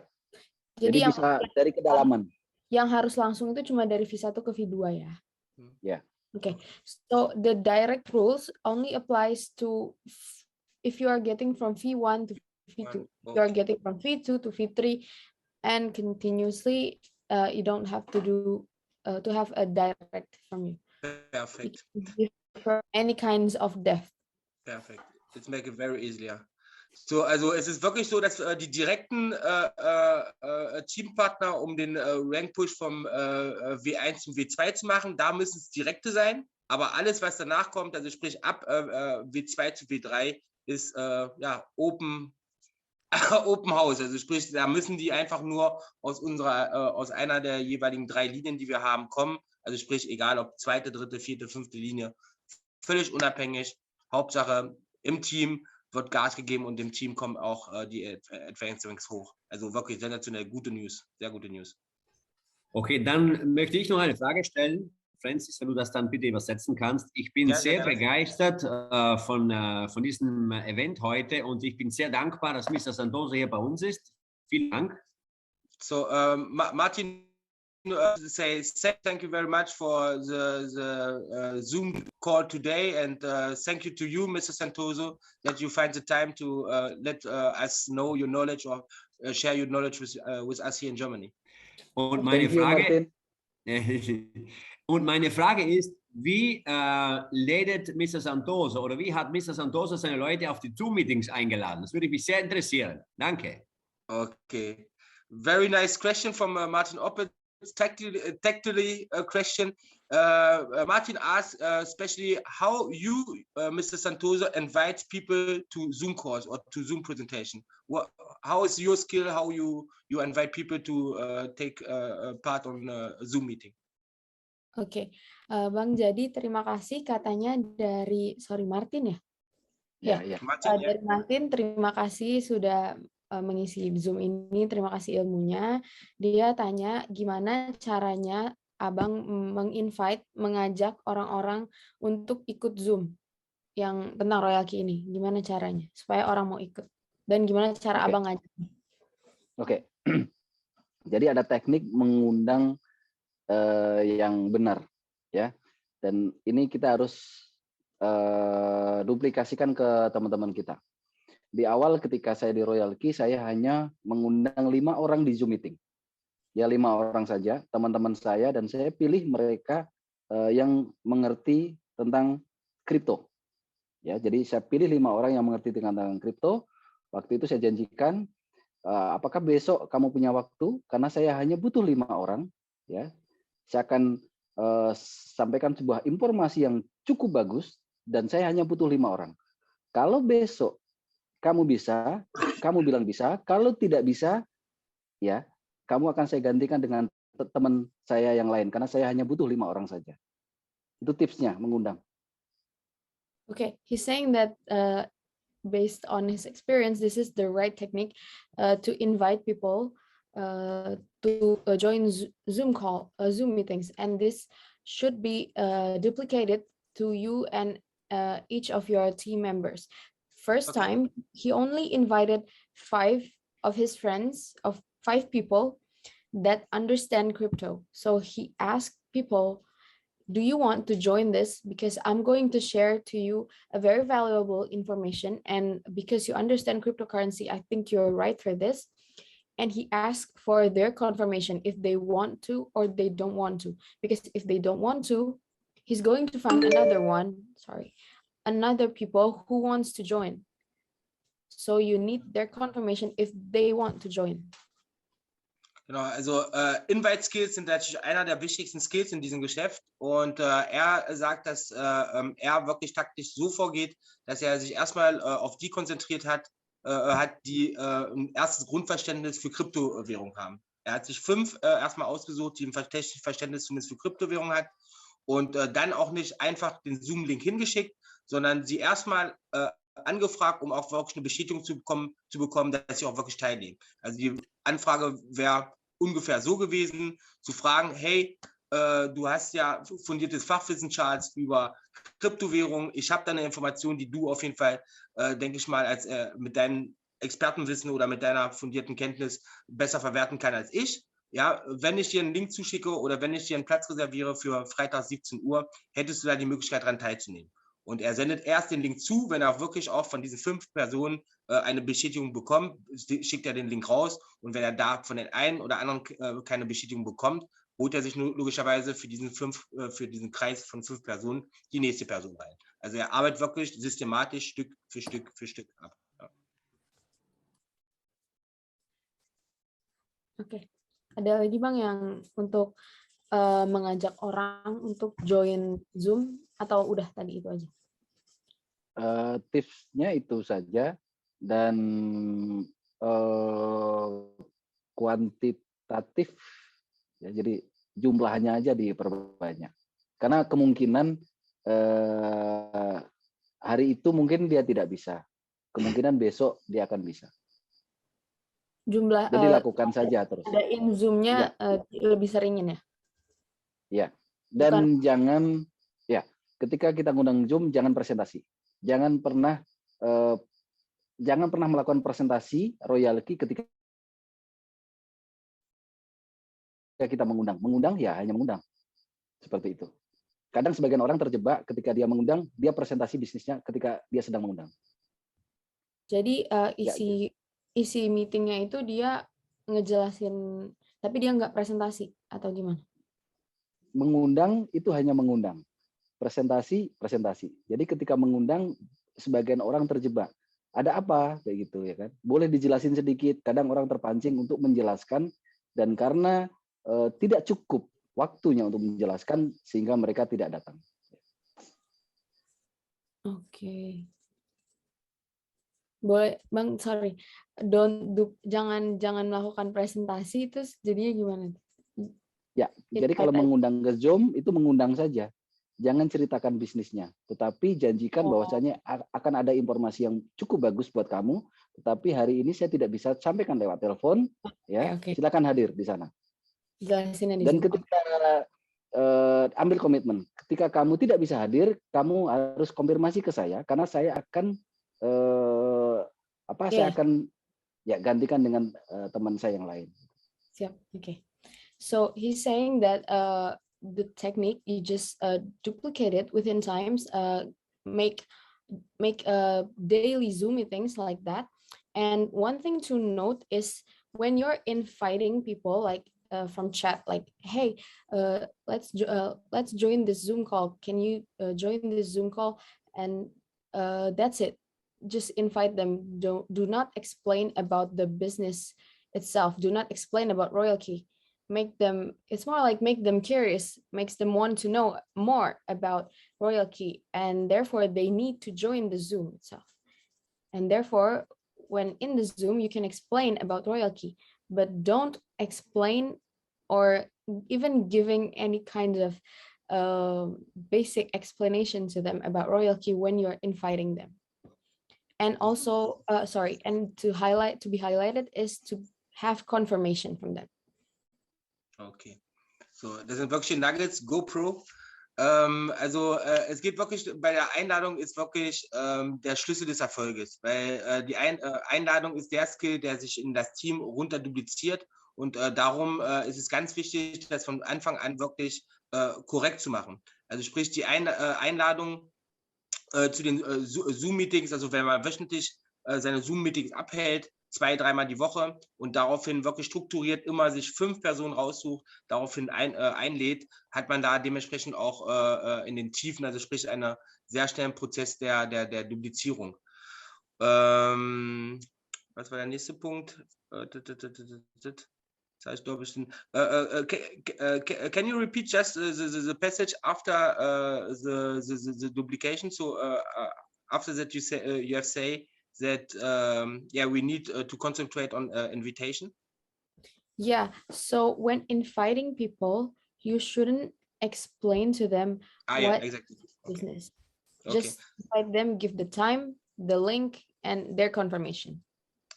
Jadi bisa dari kedalaman. Yang harus langsung itu cuma dari V1 ke V2 ya. Ya. Okay, so the direct rules only applies to if you are getting from V1 to V2. You are getting from V2 to V3, and continuously you don't have to do to have a direct from you. Perfect. For any kinds of depth. Perfect. let's make it very easier. So, also es ist wirklich so, dass die direkten Teampartner, um den Rank-Push vom W1 zum W2 zu machen, da müssen es direkte sein. Aber alles, was danach kommt, also sprich ab W2 zu W3, ist ja Open House. Also sprich, da müssen die einfach nur aus einer der jeweiligen 3 Linien, die wir haben, kommen. Also sprich, egal ob 2., 3., 4., 5. Linie, völlig unabhängig. Hauptsache im Team wird Gas gegeben und dem Team kommen auch die Advanced Ranks hoch. Also wirklich sensationell, gute News, sehr gute News. Okay, dann möchte ich noch eine Frage stellen. Francis, wenn du das dann bitte übersetzen kannst. Ich bin sehr begeistert von diesem Event heute und ich bin sehr dankbar, dass Mr. Santoso hier bei uns ist. Vielen Dank. So, Martin, say thank you very much for the Zoom call today, and thank you to you, Mr. Santoso, that you find the time to let us know your knowledge or share your knowledge with us here in Germany. Und meine Frage ist, wie lädt Mr. Santoso oder wie hat Mr. Santoso seine Leute auf die Zoom-Meetings eingeladen? Das würde mich sehr interessieren. Danke. Okay, very nice question from Martin Oppel. It's tactically a question. Martin asked especially how you, Mr. Santoso, invite people to Zoom calls or to Zoom presentation. How is your skill? How you invite people to take part on a Zoom meeting? Oke, Bang Jadi terima kasih katanya dari Martin ya? Ya. Martin, dari Martin terima kasih sudah mengisi Zoom ini, terima kasih ilmunya. Dia tanya gimana caranya Abang mengajak orang-orang untuk ikut Zoom yang tentang royalty ini. Gimana caranya supaya orang mau ikut? Dan gimana cara Abang ngajak? Oke. Jadi ada teknik mengundang yang benar, ya. Dan ini kita harus duplikasikan ke teman-teman kita. Di awal ketika saya di RoyalTeam, saya hanya mengundang 5 orang di Zoom meeting. Ya 5 orang saja, teman-teman saya, dan saya pilih mereka yang mengerti tentang kripto. Ya, jadi saya pilih 5 orang yang mengerti tentang kripto. Waktu itu saya janjikan, apakah besok kamu punya waktu? Karena saya hanya butuh 5 orang. Ya, saya akan sampaikan sebuah informasi yang cukup bagus, dan saya hanya butuh 5 orang. Kalau besok kamu bisa, kamu bilang bisa. Kalau tidak bisa, ya, kamu akan saya gantikan dengan teman saya yang lain, karena saya hanya butuh 5 orang saja. Itu tipsnya mengundang. Okay, he's saying that based on his experience, this is the right technique to invite people to join Zoom meetings, and this should be duplicated to you and each of your team members. First time, he only invited 5 of his friends, of 5 people that understand crypto. So he asked people, do you want to join this? Because I'm going to share to you a very valuable information. And because you understand cryptocurrency, I think you're right for this. And he asked for their confirmation if they want to or they don't want to. Because if they don't want to, he's going to find another people who wants to join. So you need their confirmation if they want to join. Genau, also Invite Skills sind natürlich einer der wichtigsten Skills in diesem Geschäft, und er sagt, dass er wirklich taktisch so vorgeht, dass er sich erstmal auf die konzentriert hat, die ein erstes Grundverständnis für Kryptowährung haben. Er hat sich 5 erstmal ausgesucht, die ein Verständnis zumindest für Kryptowährung hat, und dann auch nicht einfach den Zoom-Link hingeschickt, sondern sie erstmal angefragt, um auch wirklich eine Bestätigung zu bekommen, dass sie auch wirklich teilnehmen. Also die Anfrage wäre ungefähr so gewesen, zu fragen, hey, du hast ja fundiertes Fachwissen, Charles, über Kryptowährungen. Ich habe da eine Information, die du auf jeden Fall, denke ich mal, als mit deinem Expertenwissen oder mit deiner fundierten Kenntnis besser verwerten kann als ich. Ja, wenn ich dir einen Link zuschicke oder wenn ich dir einen Platz reserviere für Freitag 17 Uhr, hättest du da die Möglichkeit, daran teilzunehmen. Und er sendet erst den Link zu, wenn er auch wirklich auch von diesen 5 Personen eine Bestätigung bekommt, schickt er den Link raus. Und wenn er da von den einen oder anderen keine Bestätigung bekommt, holt er sich logischerweise für diesen Kreis von 5 Personen die nächste Person rein. Also er arbeitet wirklich systematisch Stück für Stück ab. Ja. Oke. Ada lagi Bang yang untuk mengajak orang untuk join Zoom atau udah tadi itu aja? Tipsnya itu saja dan kuantitatif ya, jadi jumlahnya aja diperbanyak karena kemungkinan hari itu mungkin dia tidak bisa, kemungkinan besok dia akan bisa. Jadi lakukan saja terus. Ada in Zoom-nya lebih seringin ya? Ya, dan jangan ya ketika kita ngundang Zoom jangan presentasi, jangan pernah melakukan presentasi royalty ketika kita mengundang ya hanya mengundang seperti itu. Kadang sebagian orang terjebak ketika dia mengundang, dia presentasi bisnisnya ketika dia sedang mengundang. Jadi isi meetingnya itu dia ngejelasin, tapi dia nggak presentasi atau gimana? Mengundang itu hanya mengundang, presentasi. Jadi ketika mengundang sebagian orang terjebak. Ada apa kayak gitu ya kan? Boleh dijelasin sedikit. Kadang orang terpancing untuk menjelaskan dan karena tidak cukup waktunya untuk menjelaskan sehingga mereka tidak datang. Oke. Boleh Bang, sorry. Jangan melakukan presentasi terus jadinya gimana? Ya, jadi kalau mengundang ke Zoom itu mengundang saja. Jangan ceritakan bisnisnya, tetapi janjikan bahwasanya akan ada informasi yang cukup bagus buat kamu, tetapi hari ini saya tidak bisa sampaikan lewat telepon, ya. Silakan hadir di sana. Dan ketika ambil komitmen, ketika kamu tidak bisa hadir, kamu harus konfirmasi ke saya karena saya akan saya akan ya gantikan dengan teman saya yang lain. Siap, oke. So he's saying that the technique you just duplicate it within times, make daily Zoom meetings like that. And one thing to note is when you're inviting people like from chat, like, hey, let's join this Zoom call. Can you join this Zoom call? And that's it. Just invite them. Do not explain about the business itself. Do not explain about royalty. It's more like make them curious, makes them want to know more about royalty, and therefore they need to join the Zoom itself. And therefore, when in the Zoom, you can explain about royalty, but don't explain or even giving any kind of basic explanation to them about royalty when you're inviting them. And also, and to be highlighted is to have confirmation from them. Okay, so das sind wirklich Nuggets, GoPro. Es geht wirklich, bei der Einladung ist wirklich der Schlüssel des Erfolges, weil die Einladung ist der Skill, der sich in das Team runter dupliziert und darum ist es ganz wichtig, das von Anfang an wirklich korrekt zu machen. Also sprich die Einladung zu den Zoom-Meetings, also wenn man wöchentlich seine Zoom-Meetings abhält, 2-3 Mal die Woche und daraufhin wirklich strukturiert immer sich 5 Personen raussucht, daraufhin einlädt, hat man da dementsprechend auch in den Tiefen, also sprich einen sehr schnellen Prozess der Duplizierung. Was war der nächste Punkt? Das heißt, glaube ich, can you repeat just the passage after the duplication? So after that you have say that we need to concentrate on invitation? Yeah, so when inviting people, you shouldn't explain to them what business. Okay. Just invite them, give the time, the link, and their confirmation.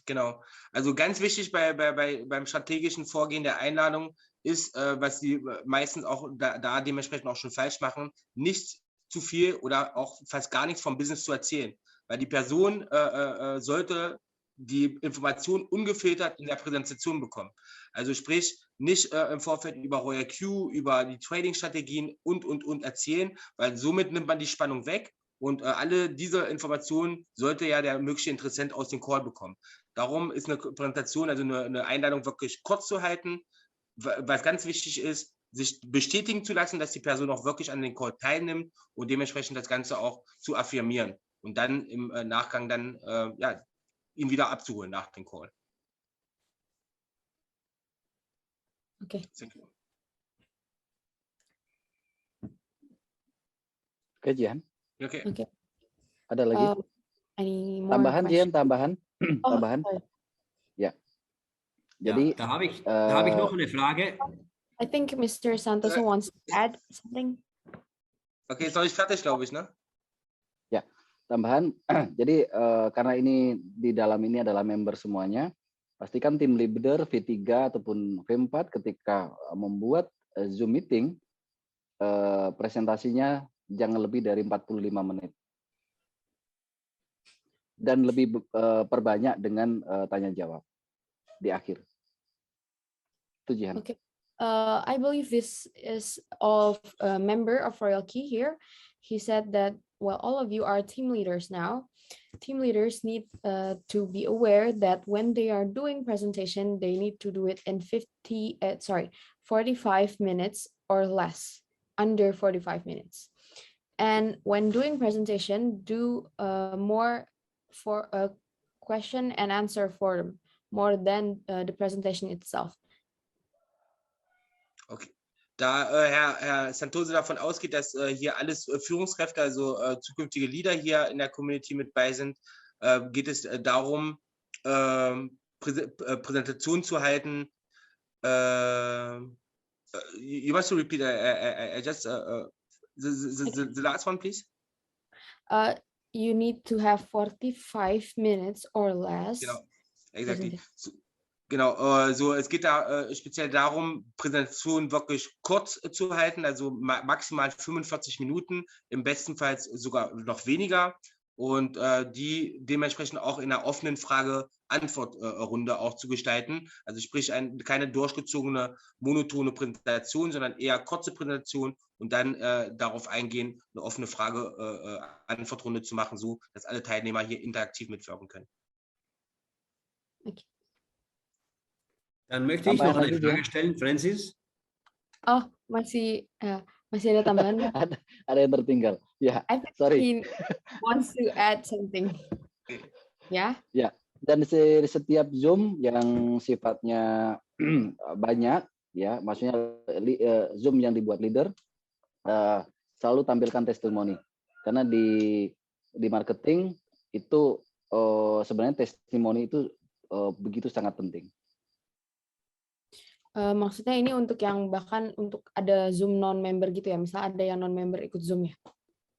Genau, also ganz wichtig beim strategischen Vorgehen der Einladung ist, was die meistens auch da dementsprechend auch schon falsch machen, nicht zu viel oder auch fast gar nichts vom Business zu erzählen. Weil die Person sollte die Information ungefiltert in der Präsentation bekommen. Also sprich, nicht im Vorfeld über Royal Q, über die Trading-Strategien und erzählen, weil somit nimmt man die Spannung weg und alle diese Informationen sollte ja der mögliche Interessent aus dem Call bekommen. Darum ist eine Präsentation, also eine Einladung wirklich kurz zu halten. Was ganz wichtig ist, sich bestätigen zu lassen, dass die Person auch wirklich an den Call teilnimmt und dementsprechend das Ganze auch zu affirmieren und dann im Nachgang dann ja, ihn wieder abzuholen nach dem Call. Okay. Oke, Jihan. Okay. Okay. Ada lagi? Any more Tambahan, Jihan, questions? tambahan. Oh, Tambahan. sorry. Ya. Ja, Jadi, da habe ich noch eine Frage. I think Mr. Santoso wants to add something. Okay, soll ich fertig, glaube ich, ne? ya, tambahan. Jadi, karena ini di dalam ini adalah member semuanya, pastikan tim leader V3 ataupun V4 ketika membuat Zoom meeting, presentasinya jangan lebih dari 45 menit. Dan lebih perbanyak dengan tanya jawab di akhir. Itu, Jihan. Okay. I believe this is of a member of Royal Key here. He said that, well, all of you are team leaders now. Team leaders need to be aware that when they are doing presentation, they need to do it in 45 minutes or less, under 45 minutes. And when doing presentation, do more for a question and answer forum, more than the presentation itself. Okay. Da Herr Santoso davon ausgeht, dass hier alles Führungskräfte, also zukünftige Leader hier in der Community mit bei sind, geht es darum, Präsentationen zu halten. You must repeat. I just the last one, please. You need to have 45 minutes or less. Genau, exactly. Genau, so es geht da speziell darum, Präsentationen wirklich kurz zu halten, also maximal 45 Minuten, im besten Fall sogar noch weniger und die dementsprechend auch in einer offenen Frage-Antwort-Runde auch zu gestalten. Also sprich keine durchgezogene, monotone Präsentation, sondern eher kurze Präsentation und dann darauf eingehen, eine offene Frage-Antwort-Runde zu machen, so dass alle Teilnehmer hier interaktiv mitwirken können. Okay. Dann möchte ich noch eine Frage stellen, Francis. Oh, masih ada tambahan? Ada yang tertinggal. Ya, I think sorry. he wants to add something. Ya? Ya, dan setiap Zoom yang sifatnya banyak, ya, maksudnya Zoom yang dibuat leader, selalu tampilkan testimoni. Karena di marketing itu sebenarnya testimoni itu begitu sangat penting. Maksudnya ini untuk yang bahkan untuk ada Zoom non-member gitu ya, misal ada yang non-member ikut Zoom ya?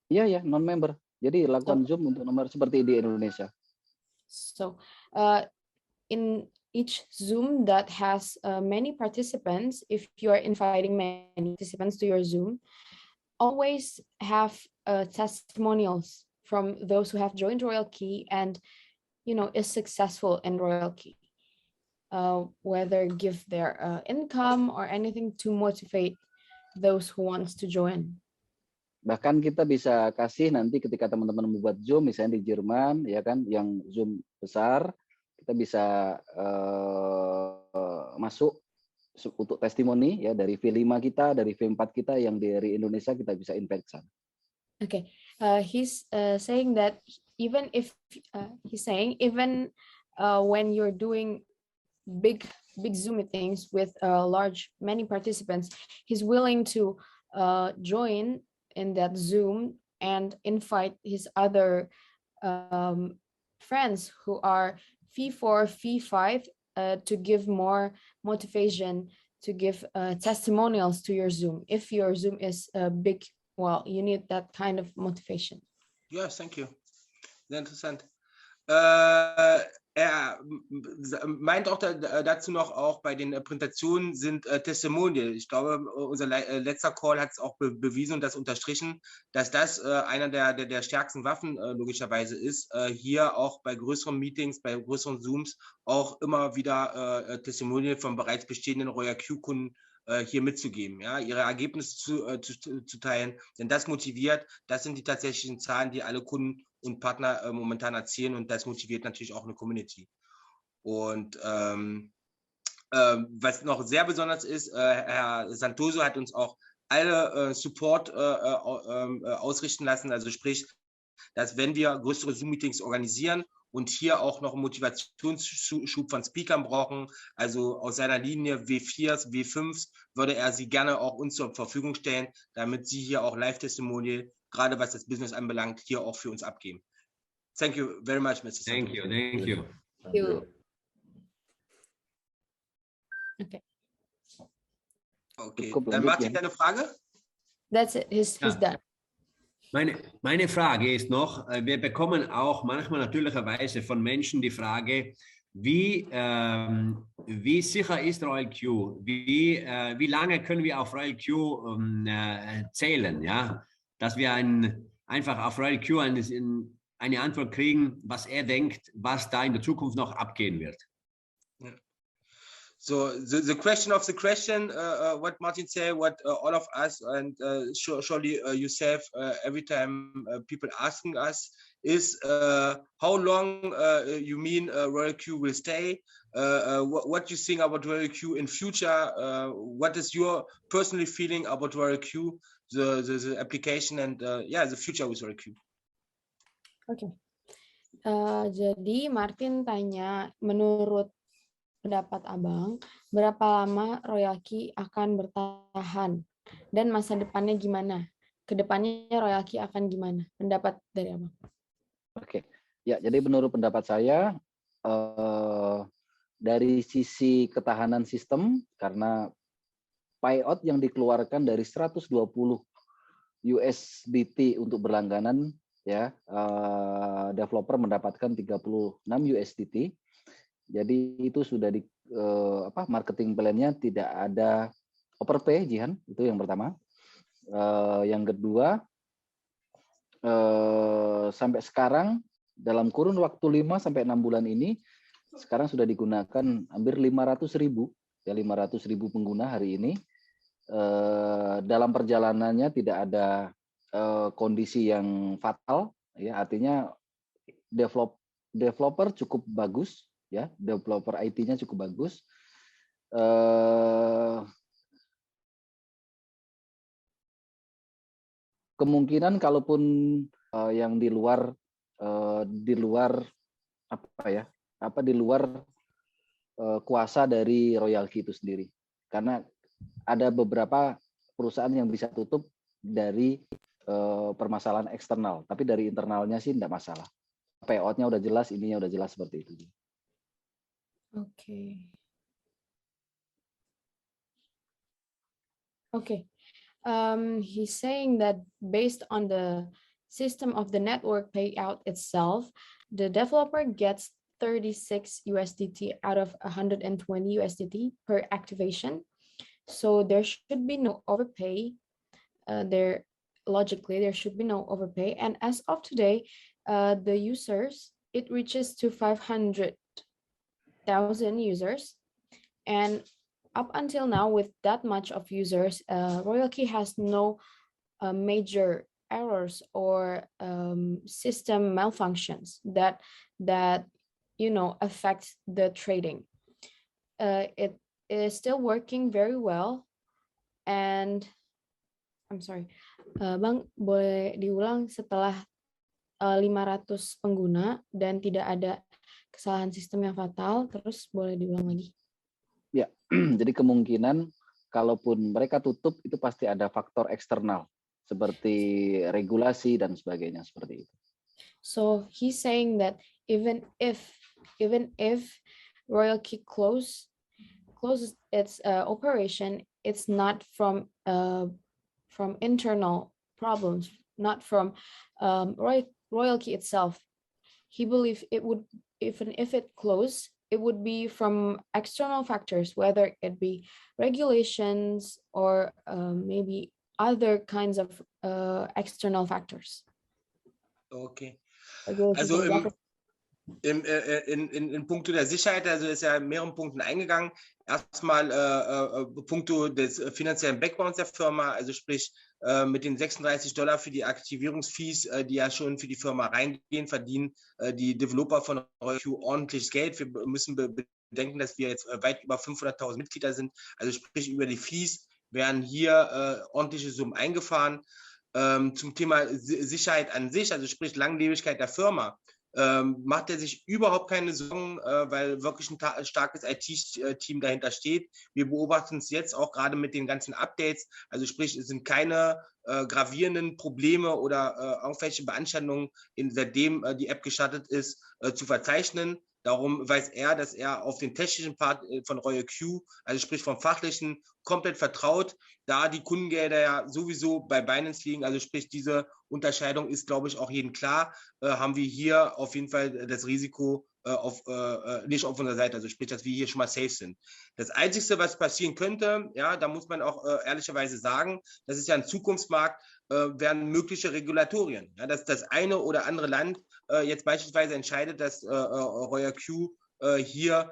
Iya ya, non-member. Jadi lakukan Zoom untuk nomor seperti di Indonesia. So, in each Zoom that has many participants, if you are inviting many participants to your Zoom, always have testimonials from those who have joined Royal Key and, you know, is successful in Royal Key. Whether give their income or anything to motivate those who wants to join. Bahkan kita bisa kasih nanti ketika teman-teman membuat Zoom, misalnya di Jerman, ya kan, yang Zoom besar, kita bisa masuk untuk testimoni ya dari V5 kita, dari V4 kita yang dari Indonesia kita bisa invite sana. Okay, he's saying that even if even when you're doing big Zoom meetings with many participants, he's willing to join in that Zoom and invite his other friends who are V4, V5 to give more motivation, to give testimonials to your Zoom. If your Zoom is big, well, you need that kind of motivation. Yes, thank you. Sehr interessant. Er meint auch dazu noch, auch bei den Präsentationen sind Testimonial. Ich glaube, unser letzter Call hat es auch bewiesen und das unterstrichen, dass das einer der stärksten Waffen logischerweise ist, hier auch bei größeren Meetings, bei größeren Zooms auch immer wieder Testimonial von bereits bestehenden Royal Q-Kunden hier mitzugeben, ja, ihre Ergebnisse zu teilen, denn das motiviert, das sind die tatsächlichen Zahlen, die alle Kunden und Partner momentan erzielen und das motiviert natürlich auch eine Community. Und Was noch sehr besonders ist, Herr Santoso hat uns auch alle Support ausrichten lassen, also sprich, dass wenn wir größere Zoom-Meetings organisieren und hier auch noch einen Motivationsschub von Speakern brauchen, also aus seiner Linie W4s, W5s, würde er sie gerne auch uns zur Verfügung stellen, damit sie hier auch Live-Testimonial, gerade was das Business anbelangt, hier auch für uns abgeben. Thank you very much, Mr. Santoso. Thank you, thank you. Thank you. Okay. Okay, dann Martin, deine Frage? That's it. He's done. Meine Frage ist noch, wir bekommen auch manchmal natürlicherweise von Menschen die Frage, wie sicher ist RoyalQ? Wie lange können wir auf RoyalQ zählen? Ja? Dass wir einfach auf RoyalQ eine Antwort kriegen, was er denkt, was da in der Zukunft noch abgehen wird. So the question of the question, what Martin said, what all of us and surely yourself every time people asking us is how long you mean RoyalQ will stay? What you think about RoyalQ in future? What is your personal feeling about RoyalQ, the application and the future with RoyalQ? Oke. Jadi Martin tanya, menurut pendapat Abang, berapa lama RoyalQ akan bertahan dan masa depannya gimana? Kedepannya RoyalQ akan gimana? Pendapat dari Abang. Oke, ya jadi menurut pendapat saya dari sisi ketahanan sistem karena payout yang dikeluarkan dari 120 USDT untuk berlangganan ya developer mendapatkan 36 USDT. Jadi itu sudah di marketing plan-nya tidak ada overpay, Jihan, itu yang pertama. Yang kedua, sampai sekarang dalam kurun waktu 5 sampai 6 bulan ini sekarang sudah digunakan hampir 500.000 pengguna hari ini. Dalam perjalanannya tidak ada kondisi yang fatal, ya artinya developer cukup bagus. Ya, developer IT-nya cukup bagus. Kemungkinan kalaupun yang di luar kuasa dari RoyalQ itu sendiri, karena ada beberapa perusahaan yang bisa tutup dari permasalahan eksternal, tapi dari internalnya sih tidak masalah. Payout-nya udah jelas, ininya udah jelas seperti itu. Okay. He's saying that based on the system of the network payout itself, the developer gets 36 USDT out of 120 USDT per activation. So there should be no overpay. Logically, there should be no overpay. And as of today, the users, it reaches to 500,000 users, and up until now with that much of users, RoyalQ has no major errors or system malfunctions that affect the trading. It is still working very well. And I'm sorry, Bang, boleh diulang setelah 500 pengguna dan tidak ada kesalahan sistem yang fatal, terus boleh diulang lagi. Ya, jadi kemungkinan kalaupun mereka tutup itu pasti ada faktor eksternal seperti regulasi dan sebagainya seperti itu. So he's saying that even if RoyalQ closes its operation, it's not from internal problems, not from RoyalQ itself. He believes it would, even if it closed, it would be from external factors, whether it be regulations or maybe other kinds of external factors. Okay. Also in puncto der Sicherheit, also ist ja in mehreren Punkten eingegangen. Erstmal puncto des finanziellen Backgrounds der Firma, also sprich mit den $36 für die Aktivierungsfees, die ja schon für die Firma reingehen, verdienen die Developer von RoyalQ ordentliches Geld. Wir müssen bedenken, dass wir jetzt weit über 500.000 Mitglieder sind, also sprich über die Fees werden hier ordentliche Summen eingefahren. Zum Thema Sicherheit an sich, also sprich Langlebigkeit der Firma, macht er sich überhaupt keine Sorgen, weil wirklich ein starkes IT-Team dahinter steht. Wir beobachten es jetzt auch gerade mit den ganzen Updates, also sprich, es sind keine gravierenden Probleme oder irgendwelche Beanstandungen, seitdem die App gestartet ist, zu verzeichnen. Darum weiß er, dass er auf den technischen Part von RoyalQ, also sprich vom Fachlichen, komplett vertraut, da die Kundengelder ja sowieso bei Binance liegen, also sprich diese Unterscheidung ist, glaube ich, auch jedem klar, haben wir hier auf jeden Fall das Risiko nicht auf unserer Seite, also sprich, dass wir hier schon mal safe sind. Das Einzige, was passieren könnte, ja, da muss man auch ehrlicherweise sagen, das ist ja ein Zukunftsmarkt, werden mögliche Regulatorien, ja, dass das eine oder andere Land jetzt beispielsweise entscheidet, dass RoyalQ hier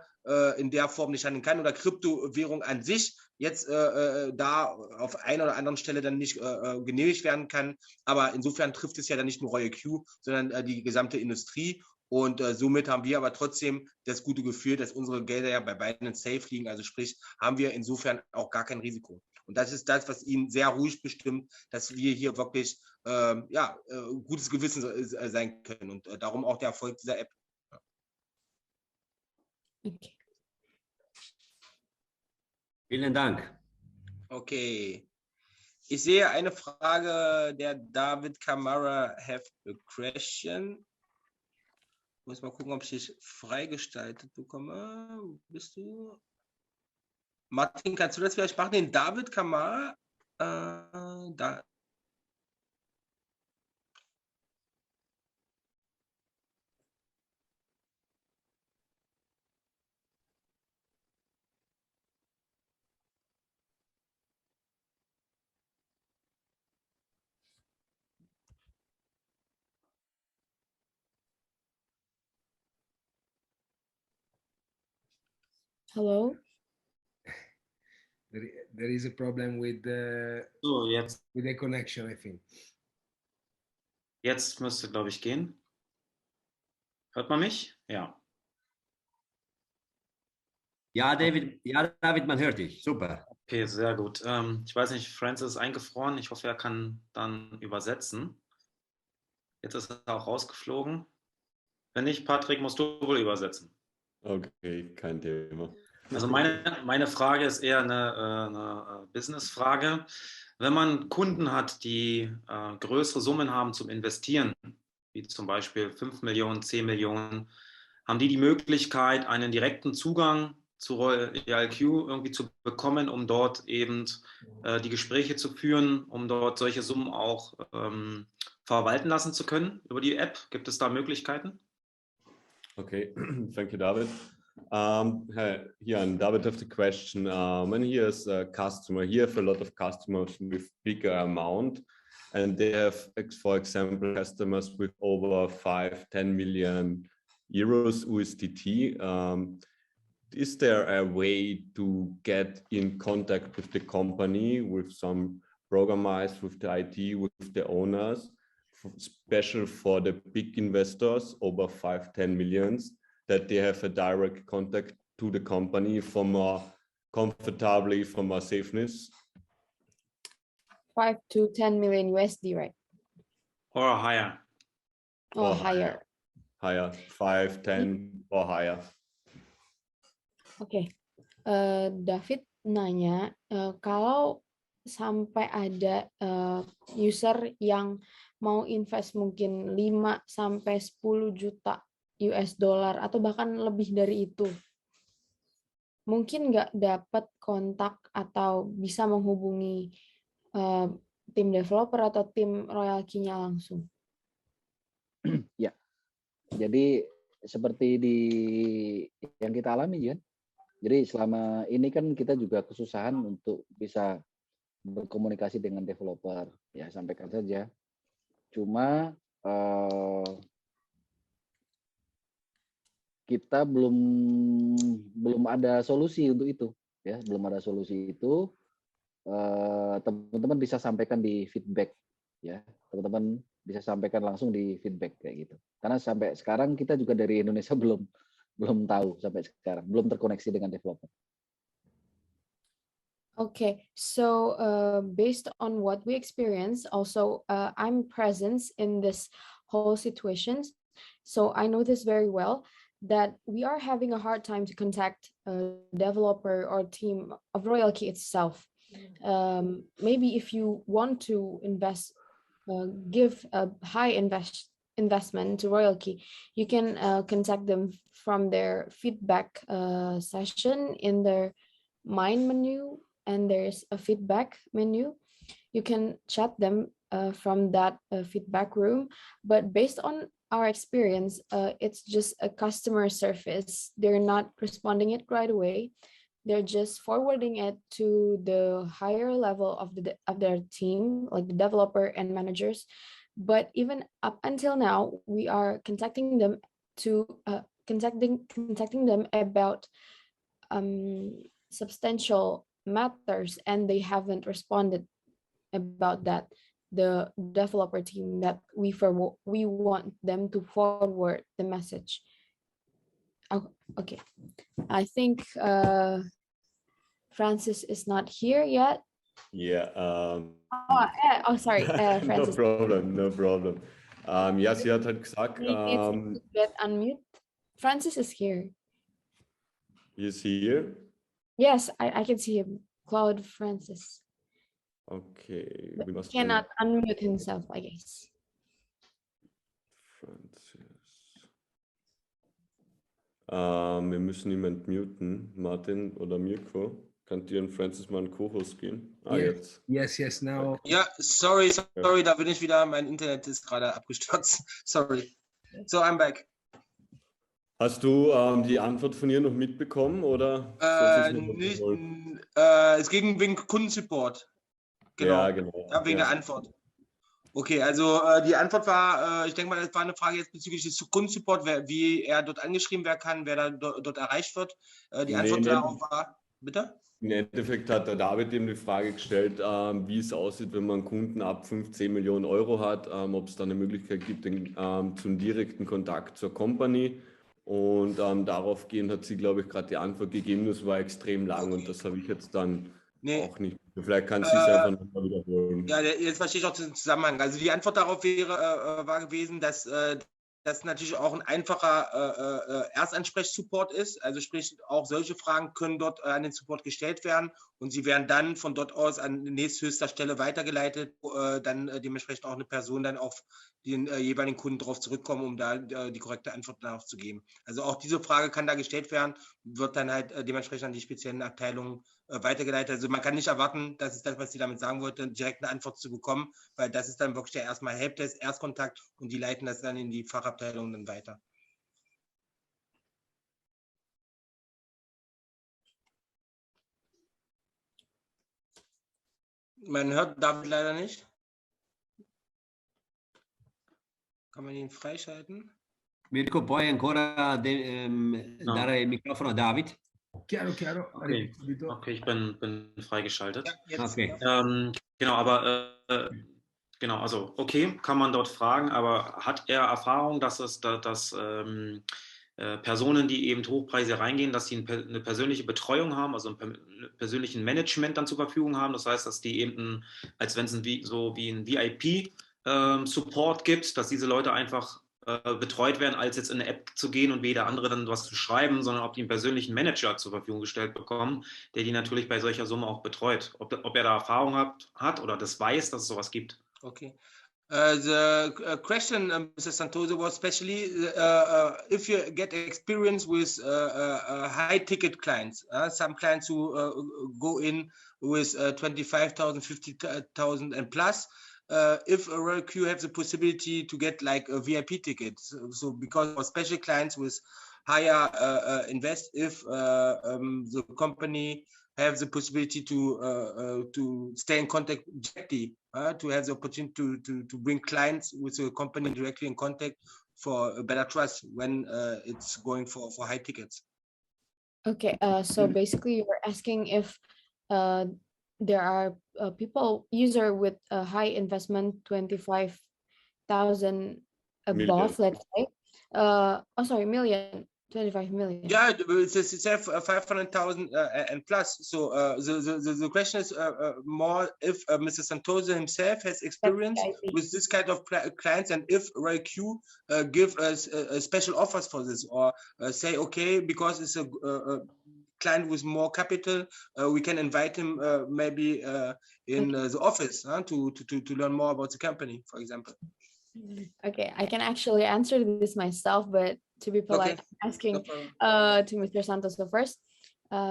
in der Form nicht handeln kann oder Kryptowährung an sich jetzt da auf einer oder anderen Stelle dann nicht genehmigt werden kann. Aber insofern trifft es ja dann nicht nur RoyalQ, sondern die gesamte Industrie. Und somit haben wir aber trotzdem das gute Gefühl, dass unsere Gelder ja bei beiden safe liegen. Also sprich, haben wir insofern auch gar kein Risiko. Und das ist das, was ihn sehr ruhig bestimmt, dass wir hier wirklich gutes Gewissen sein können. Und darum auch der Erfolg dieser App. Okay. Vielen Dank. Okay. Ich sehe eine Frage, der David Kamara have a question. Ich muss mal gucken, ob ich dich freigestaltet bekomme. Wo bist du? Martin, kannst du das vielleicht machen? Den David Kamara? Da. Hello. There is a problem with the So, jetzt, with the connection, I think. jetzt müsste, glaube ich, gehen. Hört man mich? Ja. Ja, David, man hört dich. Super. Okay, sehr gut. Ich weiß nicht, Francis ist eingefroren. Ich hoffe, er kann dann übersetzen. Jetzt ist er auch rausgeflogen. Wenn nicht, Patrick, musst du wohl übersetzen. Okay, kein Thema. Also meine Frage ist eher eine Business-Frage. Wenn man Kunden hat, die größere Summen haben zum Investieren, wie zum Beispiel 5 Millionen, 10 Millionen, haben die Möglichkeit, einen direkten Zugang zu RoyalQ irgendwie zu bekommen, um dort eben die Gespräche zu führen, um dort solche Summen auch verwalten lassen zu können über die App? Gibt es da Möglichkeiten? Okay, thank you, David. Here, David have the question. When he is a customer, he have a lot of customers with bigger amount, and they have, for example, customers with over 5-10 million euros USDT. Is there a way to get in contact with the company, with some programmers, with the IT, with the owners, special for the big investors over 5-10 millions, that they have a direct contact to the company for more comfortably, for more safeness? 5 to 10 million USD, right? Or higher? Or higher. Higher, 5, 10 or higher. Oke. David nanya, kalau sampai ada user yang mau invest mungkin 5 sampai 10 juta US dollar atau bahkan lebih dari itu, mungkin nggak dapat kontak atau bisa menghubungi tim developer atau tim RoyalQ-nya langsung? Ya, jadi seperti yang kita alami, Jan. Jadi selama ini kan kita juga kesusahan untuk bisa berkomunikasi dengan developer, ya sampaikan saja. Cuma kita belum ada solusi untuk itu, ya belum ada solusi itu. Teman-teman bisa sampaikan di feedback, ya teman-teman bisa sampaikan langsung di feedback kayak gitu. Karena sampai sekarang kita juga dari Indonesia belum belum tahu sampai sekarang, belum terkoneksi dengan developer. Okay, so based on what we experience, also I'm present in this whole situations, so I know this very well, that we are having a hard time to contact a developer or team of RoyalTeam itself. Maybe if you want to invest, give a high investment to RoyalTeam, you can contact them from their feedback session in their Mind menu, and there's a feedback menu. You can chat them from that feedback room, but based on our experience, it's just a customer service. They're not responding it right away. They're just forwarding it to the higher level of their team, like the developer and managers. But even up until now, we are contacting them to contacting them about substantial matters, and they haven't responded about that. The developer team that we want them to forward the message. Oh, okay, I think Francis is not here yet. Yeah. Sorry, Francis. No problem. Ja, sie hat halt gesagt, Get unmute. Francis is here. Is he here? Yes, I can see him. Claude Francis. Okay. He cannot unmute himself, I guess. Francis. Wir müssen ihn entmuten. Martin oder Mirko. Könnt ihr und Francis mal in Co-Host gehen? Yes. Jetzt. Yes, now. Ja, sorry, da bin ich wieder. Mein Internet ist gerade abgestürzt. Sorry. So, I'm back. Hast du die Antwort von ihr noch mitbekommen, oder? Es ging wegen Kundensupport. Genau. Ja, genau. Ja, wegen der Antwort. Okay, also die Antwort war, ich denke mal, das war eine Frage jetzt bezüglich des Kundensupport, wie er dort angeschrieben werden kann, wer da dort erreicht wird. Die Antwort darauf war, bitte? Im Endeffekt hat der David eben die Frage gestellt, wie es aussieht, wenn man einen Kunden ab 15 Millionen Euro hat, ob es da eine Möglichkeit gibt, zum direkten Kontakt zur Company. Und darauf gehend hat sie, glaube ich, gerade die Antwort gegeben. Das war extrem lang und das habe ich jetzt dann auch nicht. Vielleicht kann sie es einfach nochmal wiederholen. Ja, jetzt verstehe ich auch den Zusammenhang. Also die Antwort darauf war gewesen, dass das natürlich auch ein einfacher Erstansprech-Support ist. Also sprich, auch solche Fragen können dort an den Support gestellt werden und sie werden dann von dort aus an nächsthöchster Stelle weitergeleitet, wo dann dementsprechend auch eine Person dann auf den jeweiligen Kunden darauf zurückkommen, um da die korrekte Antwort darauf zu geben. Also auch diese Frage kann da gestellt werden, wird dann halt dementsprechend an die speziellen Abteilungen weitergeleitet. Also man kann nicht erwarten, das ist das, was sie damit sagen wollte, direkt eine Antwort zu bekommen, weil das ist dann wirklich der erstmal Helpdesk, Erstkontakt und die leiten das dann in die Fachabteilung dann weiter. Man hört David leider nicht. Kann man ihn freischalten? Mirko, puoi ancora dare il microfono a David? Chiaro. Okay, ich bin freigeschaltet. Ja, jetzt, Okay. Genau, aber genau, also okay, kann man dort fragen, aber hat er Erfahrung, dass Personen, die eben Hochpreise reingehen, dass sie eine persönliche Betreuung haben, also einen persönlichen Management dann zur Verfügung haben? Das heißt, dass die eben, als wenn es wie ein VIP-Support gibt, dass diese Leute einfach betreut werden, als jetzt in eine App zu gehen und wie jeder andere dann was zu schreiben, sondern ob die einen persönlichen Manager zur Verfügung gestellt bekommen, der die natürlich bei solcher Summe auch betreut. Ob er da Erfahrung hat oder das weiß, dass es sowas gibt. Okay. The question, Mr. Santoso, was especially if you get experience with high-ticket clients, some clients who go in with 25,000, 50,000 and plus, if a RoyalQ has the possibility to get like a VIP ticket. So because for special clients with higher invest, if the company have the possibility to stay in contact directly, to have the opportunity to bring clients with the company directly in contact for a better trust when it's going for high tickets. Okay, so basically you're asking if there are user with a high investment, 25,000 above, let's say. Million. 25 million. Yeah, it's 500,000 and plus. So the question is more if Mr. Santoso himself has experience with this kind of clients, and if RoyalQ give us special offers for this, or say, okay, because it's a client with more capital, we can invite him maybe in the office to learn more about the company, for example. Okay, I can actually answer this myself, but to be polite, Okay. I'm asking No to Mr. Santoso first.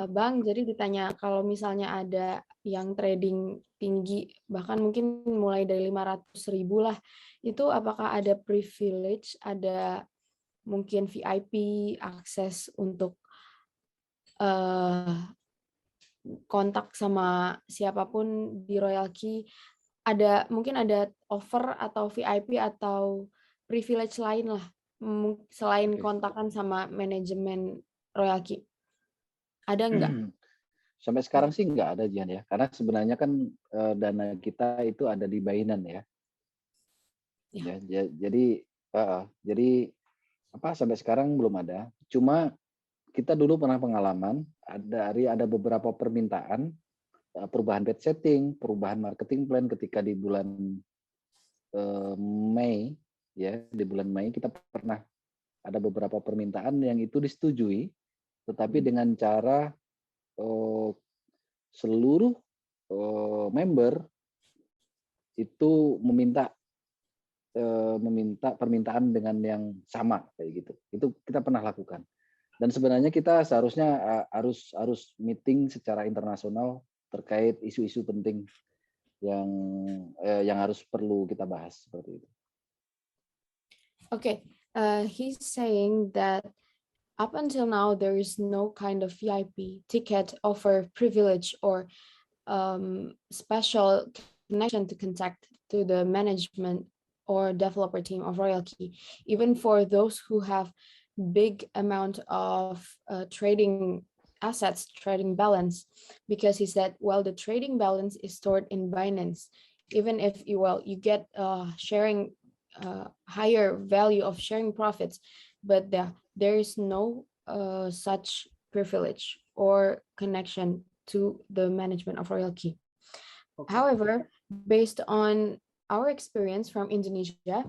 Bang, jadi ditanya kalau misalnya ada yang trading tinggi, bahkan mungkin mulai dari 500.000 lah, itu apakah ada privilege, ada mungkin VIP, akses untuk kontak sama siapapun di RoyalTeam, mungkin ada offer atau VIP atau privilege lain lah selain kontakan sama manajemen RoyalTeam. Ada nggak? Sampai sekarang sih nggak ada, Jian, ya, karena sebenarnya kan dana kita itu ada di Binance ya. Jadi sampai sekarang belum ada. Cuma kita dulu pernah pengalaman ada beberapa permintaan perubahan bid setting, perubahan marketing plan ketika di bulan Mei, ya, di bulan Mei kita pernah ada beberapa permintaan yang itu disetujui, tetapi dengan cara seluruh member itu meminta permintaan dengan yang sama kayak gitu. Itu kita pernah lakukan. Dan sebenarnya kita seharusnya harus meeting secara internasional terkait isu-isu penting yang harus perlu kita bahas seperti itu. Okay, he's saying that up until now there is no kind of VIP ticket offer, privilege, or special connection to contact to the management or developer team of RoyalTeam, even for those who have big amount of trading assets, trading balance, because he said, well, the trading balance is stored in Binance. Even if you get sharing higher value of sharing profits, but there is no such privilege or connection to the management of RoyalTeam. Okay. However, based on our experience from Indonesia,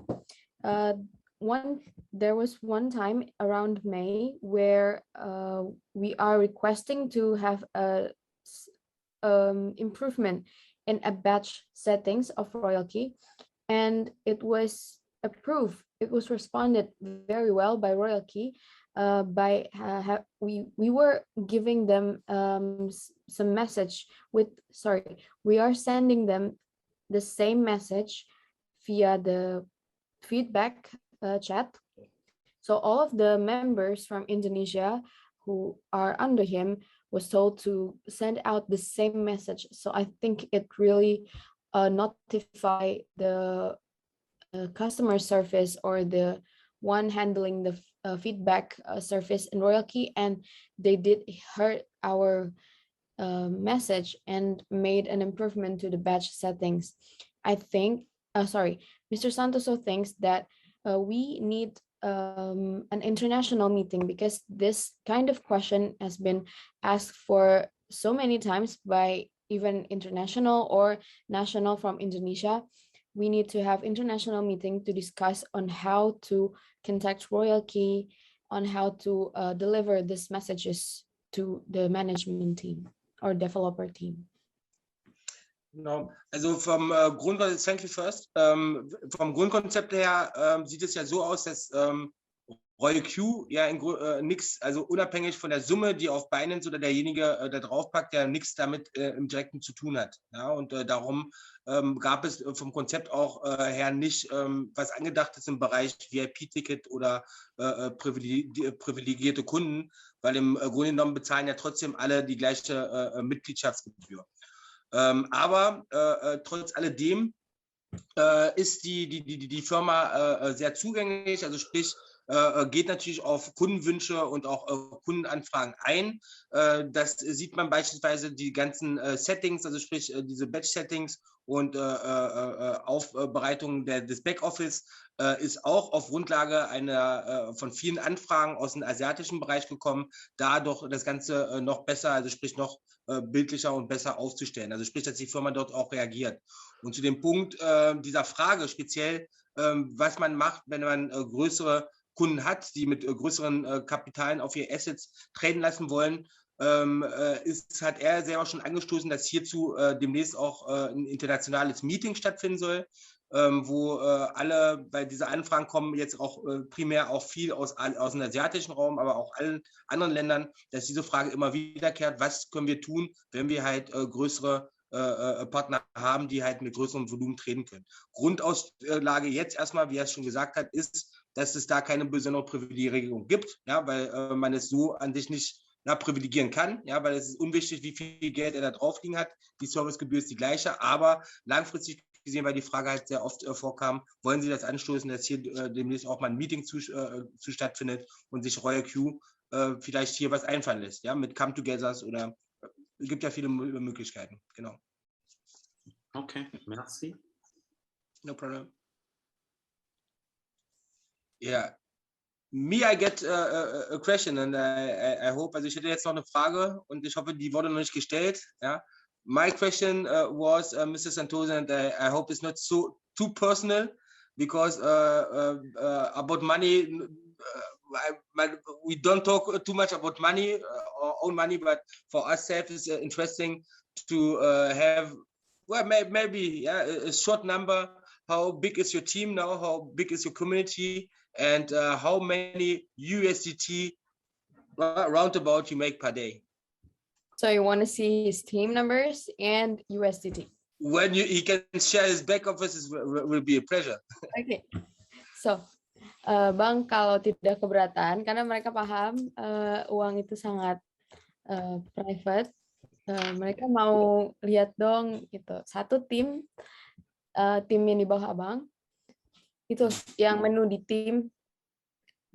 there was one time around May where we are requesting to have a improvement in a batch settings of RoyalTeam, and it was approved. It was responded very well by RoyalTeam. We were giving them some message we are sending them the same message via the feedback chat. So all of the members from Indonesia who are under him was told to send out the same message. So I think it really notify the customer service or the one handling the feedback service in RoyalTeam, and they did heard our message and made an improvement to the batch settings. I think, Mr. Santoso thinks that we need an international meeting, because this kind of question has been asked for so many times by even international or national from Indonesia. We need to have international meeting to discuss on how to contact RoyalTeam, on how to deliver these messages to the management team or developer team. Genau, also vom thank you first. Vom Grundkonzept her sieht es ja so aus, dass RoyalQ ja nichts, also unabhängig von der Summe, die auf Binance oder derjenige da draufpackt, der nichts damit im Direkten zu tun hat. Ja, und darum gab es vom Konzept auch her nicht was angedacht ist im Bereich VIP-Ticket oder privilegierte Kunden, weil im Grunde genommen bezahlen ja trotzdem alle die gleiche Mitgliedschaftsgebühr. Aber trotz alledem ist die Firma sehr zugänglich, also sprich, geht natürlich auf Kundenwünsche und auch Kundenanfragen ein. Das sieht man beispielsweise die ganzen Settings, also sprich diese Batch-Settings und Aufbereitung des Backoffice ist auch auf Grundlage von vielen Anfragen aus dem asiatischen Bereich gekommen, da doch das Ganze noch besser, also sprich noch bildlicher und besser aufzustellen. Also sprich, dass die Firma dort auch reagiert. Und zu dem Punkt dieser Frage speziell, was man macht, wenn man größere Kunden hat, die mit größeren Kapitalen auf ihre Assets traden lassen wollen, hat er selber schon angestoßen, dass hierzu demnächst auch ein internationales Meeting stattfinden soll, wo weil diese Anfragen kommen jetzt auch primär auch viel aus dem asiatischen Raum, aber auch allen anderen Ländern, dass diese Frage immer wiederkehrt, was können wir tun, wenn wir halt größere Partner haben, die halt mit größerem Volumen traden können. Grundauslage jetzt erstmal, wie er es schon gesagt hat, ist, dass es da keine besondere Privilegierung gibt, ja, weil man es so an sich nicht privilegieren kann, ja, weil es ist unwichtig, wie viel Geld er da drauf liegen hat. Die Servicegebühr ist die gleiche, aber langfristig gesehen, weil die Frage halt sehr oft vorkam, wollen Sie das anstoßen, dass hier demnächst auch mal ein Meeting zu stattfindet und sich RoyalQ vielleicht hier was einfallen lässt, ja, mit Come-Togethers oder es gibt ja viele Möglichkeiten, genau. Okay, merci. No problem. Yeah. Me, I get a question and I hope, also ich hätte jetzt noch eine Frage und ich hoffe, die wurde noch nicht gestellt. Ja. My question was, Mr. Santoso, and I hope it's not too personal because about money, we don't talk too much about money, our own money, but for ourselves it's interesting to have, well, maybe a short number. How big is your team now? How big is your community? And how many USDT roundabout you make per day? So you want to see his team numbers and USDT? When he can share his back office, will be a pleasure. Okay. So, Bang, kalau tidak keberatan, karena mereka paham uang itu sangat private, mereka mau lihat dong gitu. Satu tim yang di bawah Abang, itu yang menu di tim.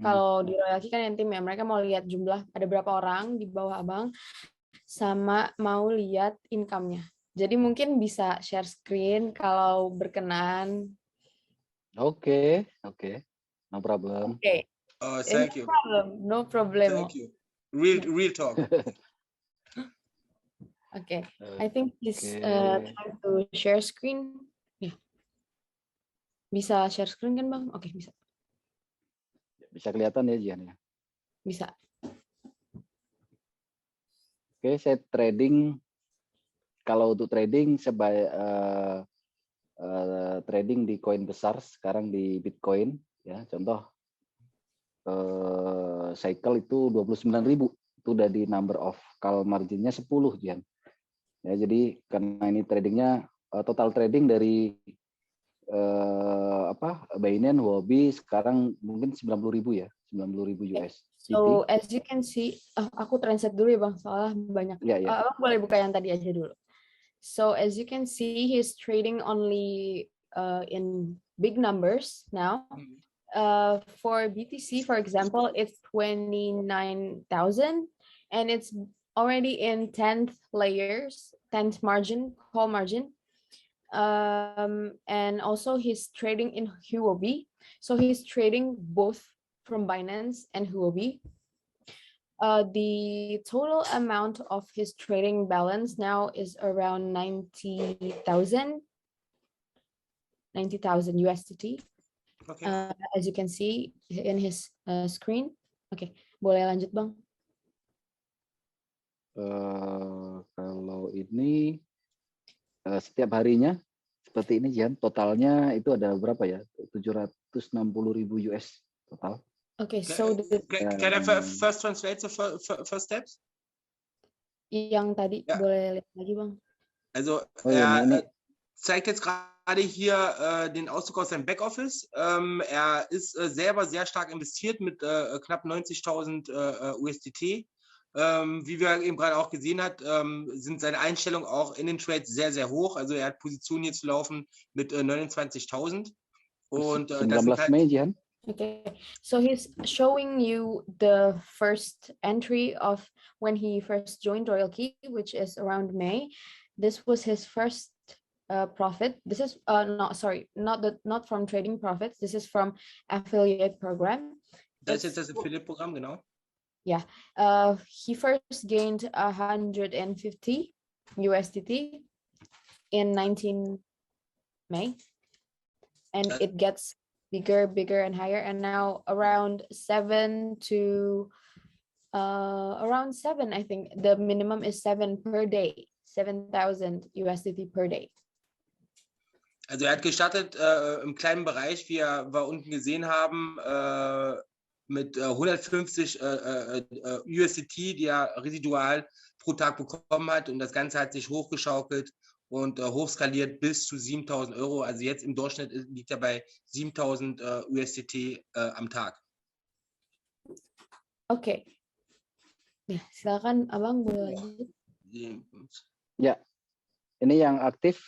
Kalau di RoyalTeam kan yang tim ya, mereka mau lihat jumlah ada berapa orang di bawah Abang, sama mau lihat income-nya. Jadi mungkin bisa share screen kalau berkenan. Oke. No problem. Okay. Oh, thank you. No problem. Thank you. Real talk. Okay. I think it's time to share screen. Yeah. Bisa share screen kan, Bang? Oke, bisa. Bisa kelihatan ya, Jian ya? Bisa. Oke, saya trading. Kalau untuk trading, trading di koin besar sekarang di Bitcoin, ya. Contoh, cycle itu 29.000, itu udah di number of call marginnya 10, Jian. Ya, jadi karena ini tradingnya total trading dari Binance, Huobi sekarang mungkin 90.000 ya, 90.000 US. So as you can see, aku translate dulu ya, Bang, soalnya banyak. Yeah. Boleh buka yang tadi aja dulu. So as you can see, he's trading only in big numbers now. For BTC, for example, it's 29,000, and it's already in 10th layers, 10th margin, call margin. And also he's trading in Huobi. So he's trading both from Binance and Huobi. The total amount of his trading balance now is around 90,000 USDT. Okay. As you can see in his screen. Okay, boleh lanjut, Bang. Kalau ini setiap harinya seperti ini, Jian, totalnya itu ada berapa ya? 760.000 US total. Okay, so can I first translate the first steps? Yang tadi boleh lihat lagi, Bang. Also er zeigt jetzt gerade hier den Auszug aus seinem Backoffice. Er ist selber sehr stark investiert mit knapp 90.000 USDT. Wie wir eben gerade auch gesehen hat, sind seine Einstellungen auch in den Trades sehr, sehr hoch. Also er hat Positionen jetzt laufen mit 29.000. Und das sind halt, Okay, so he's showing you the first entry of when he first joined RoyalTeam, which is around May. This was his first profit. This is not from trading profits. This is from affiliate program. Das ist das Affiliate-Programm, genau. Yeah, he first gained 150 USDT in 19 May, and it gets bigger and higher, and now around 7 to around 7, I think the minimum is 7 per day, 7,000 USDT per day. Also er hat gestartet im kleinen Bereich, wie wir unten gesehen haben, mit 150 USDT, die er residual pro Tag bekommen hat, und das Ganze hat sich hochgeschaukelt und hochskaliert bis zu 7.000 Euro. Also jetzt im Durchschnitt liegt er bei 7.000 USDT am Tag. Okay. Ya, silakan Abang boleh lanjut. Ya, ini yang aktif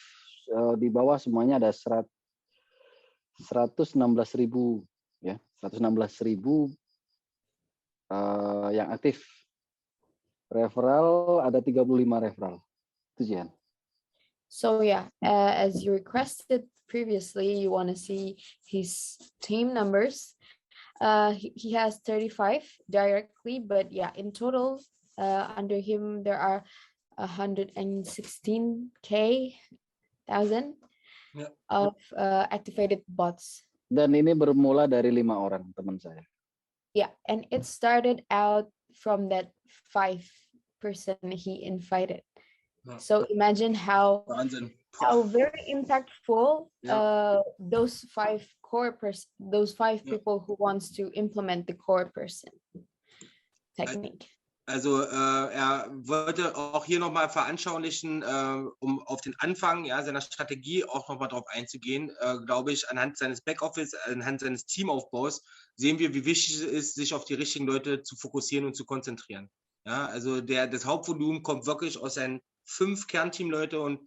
di bawah semuanya ada 116.000 ya, 116.000 yang aktif. Referral ada 35 referral. Itu Jihan. So yeah, as you requested previously, you want to see his team numbers. He has 35 directly, but yeah, in total, under him there are 116,000 of activated bots. Dan ini bermula dari 5 orang teman saya. Yeah, and it started out from that 5 person he invited. So imagine how very impactful those 5 people who wants to implement the core person technique. Also er wollte auch hier nochmal veranschaulichen, um auf den Anfang seiner Strategie auch nochmal drauf einzugehen, glaube ich, anhand seines Backoffice, anhand seines Teamaufbaus sehen wir, wie wichtig es ist, sich auf die richtigen Leute zu fokussieren und zu konzentrieren. Ja, also das Hauptvolumen kommt wirklich aus seinen 5 Kernteamleute, und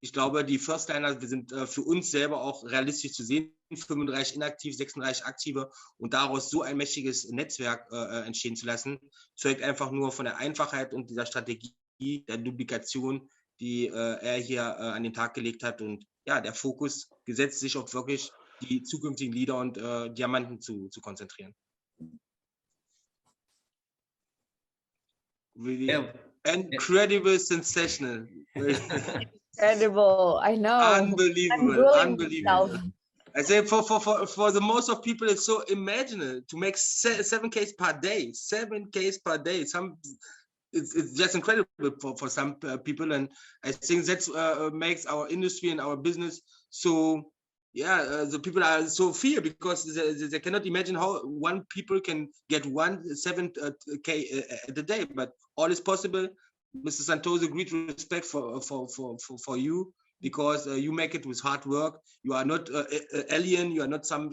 ich glaube, die Firstliner sind für uns selber auch realistisch zu sehen. 35 inaktiv, 36 aktive, und daraus so ein mächtiges Netzwerk entstehen zu lassen, zeugt einfach nur von der Einfachheit und dieser Strategie der Duplikation, die er hier an den Tag gelegt hat, und ja, der Fokus gesetzt, sich auf wirklich die zukünftigen Leader und Diamanten zu konzentrieren. Really incredible, sensational. Incredible, I know. Unbelievable. I say for the most of people, it's so imaginable to make 7Ks per day. 7Ks per day. It's just incredible for some people, and I think that makes our industry and our business so. Yeah, the people are so fear because they cannot imagine how one people can get 7K a day, but all is possible. Mr. Santoso, great respect for you, because you make it with hard work. You are not alien. You are not some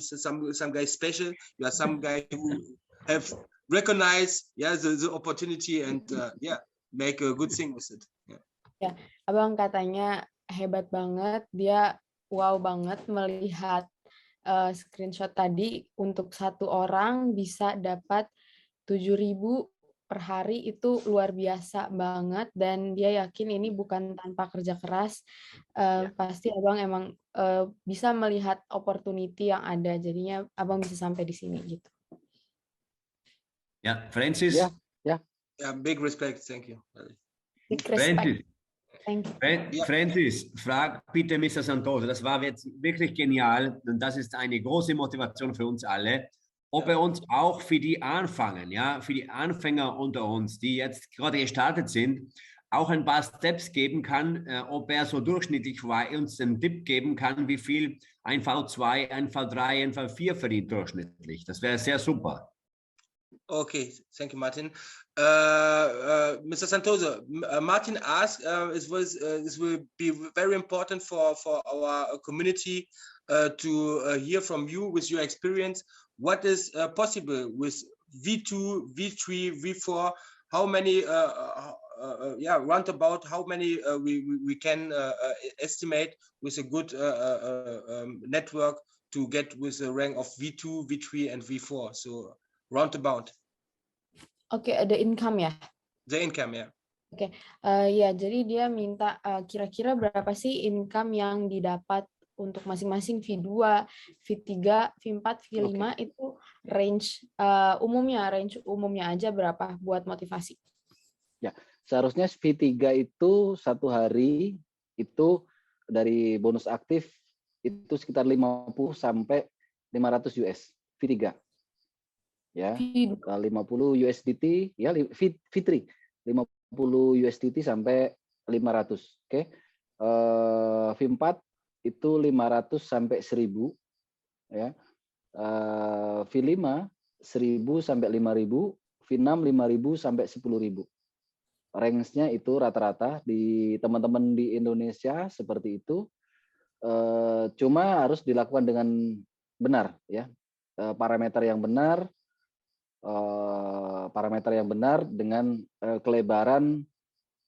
guy special. You are some guy who have recognized the opportunity and make a good thing with it. Ya, Abang katanya hebat banget, dia wow banget melihat screenshot tadi. Untuk 1 orang bisa dapat 7.000 per hari, itu luar biasa banget, dan dia yakin ini bukan tanpa kerja keras. Pasti Abang emang bisa melihat opportunity yang ada, jadinya Abang bisa sampai di sini gitu. Ja, Francis. Ja, big respect, thank you. Big respect. Francis, frag bitte Mr. Santoso, das war jetzt wirklich genial, und das ist eine große Motivation für uns alle, ob er uns auch für die Anfänger, für die Anfänger unter uns, die jetzt gerade gestartet sind, auch ein paar Steps geben kann, ob er so durchschnittlich uns einen Tipp geben kann, wie viel ein V2, ein V3, ein V4 verdient durchschnittlich. Das wäre sehr super. Okay, thank you, Martin. Mr. Santoso, Martin asked, this will be very important for our community to hear from you with your experience. What is possible with V2, V3, V4? How many, roundabout, how many we can estimate with a good network to get with a rank of V2, V3, and V4. So roundabout. Oke, the income ya. The income, ya. Oke, ya jadi dia minta kira-kira berapa sih income yang didapat untuk masing-masing V2, V3, V4, V5 itu range umumnya aja berapa buat motivasi? Ya, seharusnya V3 itu satu hari itu dari bonus aktif itu sekitar 50 sampai 500 US V3. Ya, 50 USDT ya V3 50 USDT sampai 500. Oke. V4 itu 500 sampai 1000 ya. V5 1000 sampai 5000, V6 5000 sampai 10000. Range-nya itu rata-rata di teman-teman di Indonesia seperti itu. Cuma harus dilakukan dengan benar ya. Parameter yang benar dengan kelebaran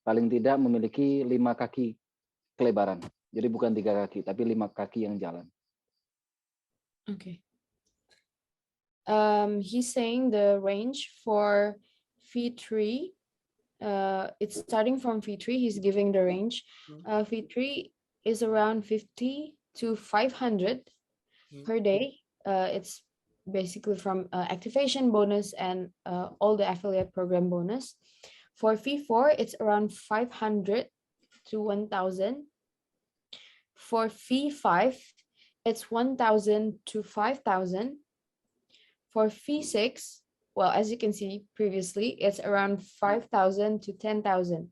paling tidak memiliki 5 kaki kelebaran. Jadi bukan 3 kaki, tapi 5 kaki yang jalan. Okay. He's saying the range for V3, it's starting from V3, he's giving the range. V3 is around 50 to 500 per day. It's basically from activation bonus and all the affiliate program bonus. For V4, it's around 500 to 1,000. For V5, it's 1,000 to 5,000. For V6, well, as you can see previously, it's around 5,000 to 10,000.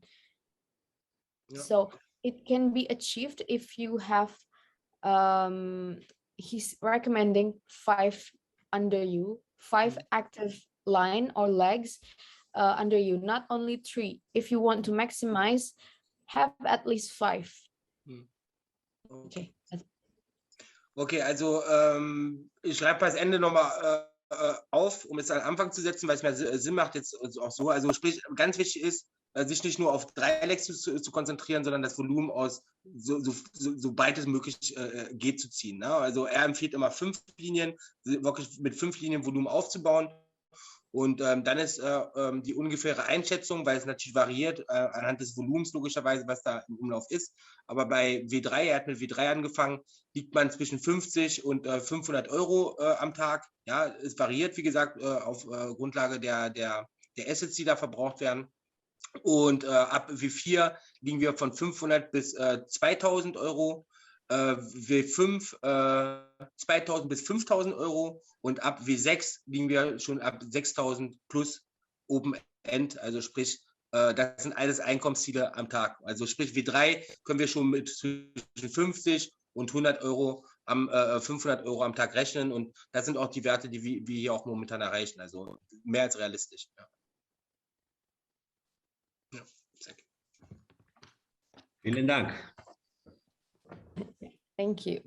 Yeah. So it can be achieved if you have, he's recommending 5 under you, 5 active line or legs under you, not only 3. If you want to maximize, have at least 5. Okay. Okay, also ich schreibe das Ende nochmal auf, um es an den Anfang zu setzen, weil es mehr Sinn macht jetzt auch so. Also sprich, ganz wichtig ist, sich nicht nur auf 3 Legs zu konzentrieren, sondern das Volumen aus so breit es möglich geht zu ziehen. Ne? Also er empfiehlt immer 5 Linien, wirklich mit 5 Linien Volumen aufzubauen. Und dann ist die ungefähre Einschätzung, weil es natürlich variiert anhand des Volumens logischerweise, was da im Umlauf ist. Aber bei W3, er hat mit W3 angefangen, liegt man zwischen 50 und 500 Euro am Tag. Ja, es variiert, wie gesagt, auf Grundlage der Assets, die da verbraucht werden. Und ab W4 liegen wir von 500 bis 2000 Euro. W5 2000 bis 5000 Euro und ab W6 liegen wir schon ab 6000 plus Open End, also sprich, das sind alles Einkommensziele am Tag. Also sprich, W3 können wir schon mit zwischen 50 und 100 Euro 500 Euro am Tag rechnen und das sind auch die Werte, die wir hier auch momentan erreichen, also mehr als realistisch. Ja. Ja, danke. Vielen Dank. Thank you.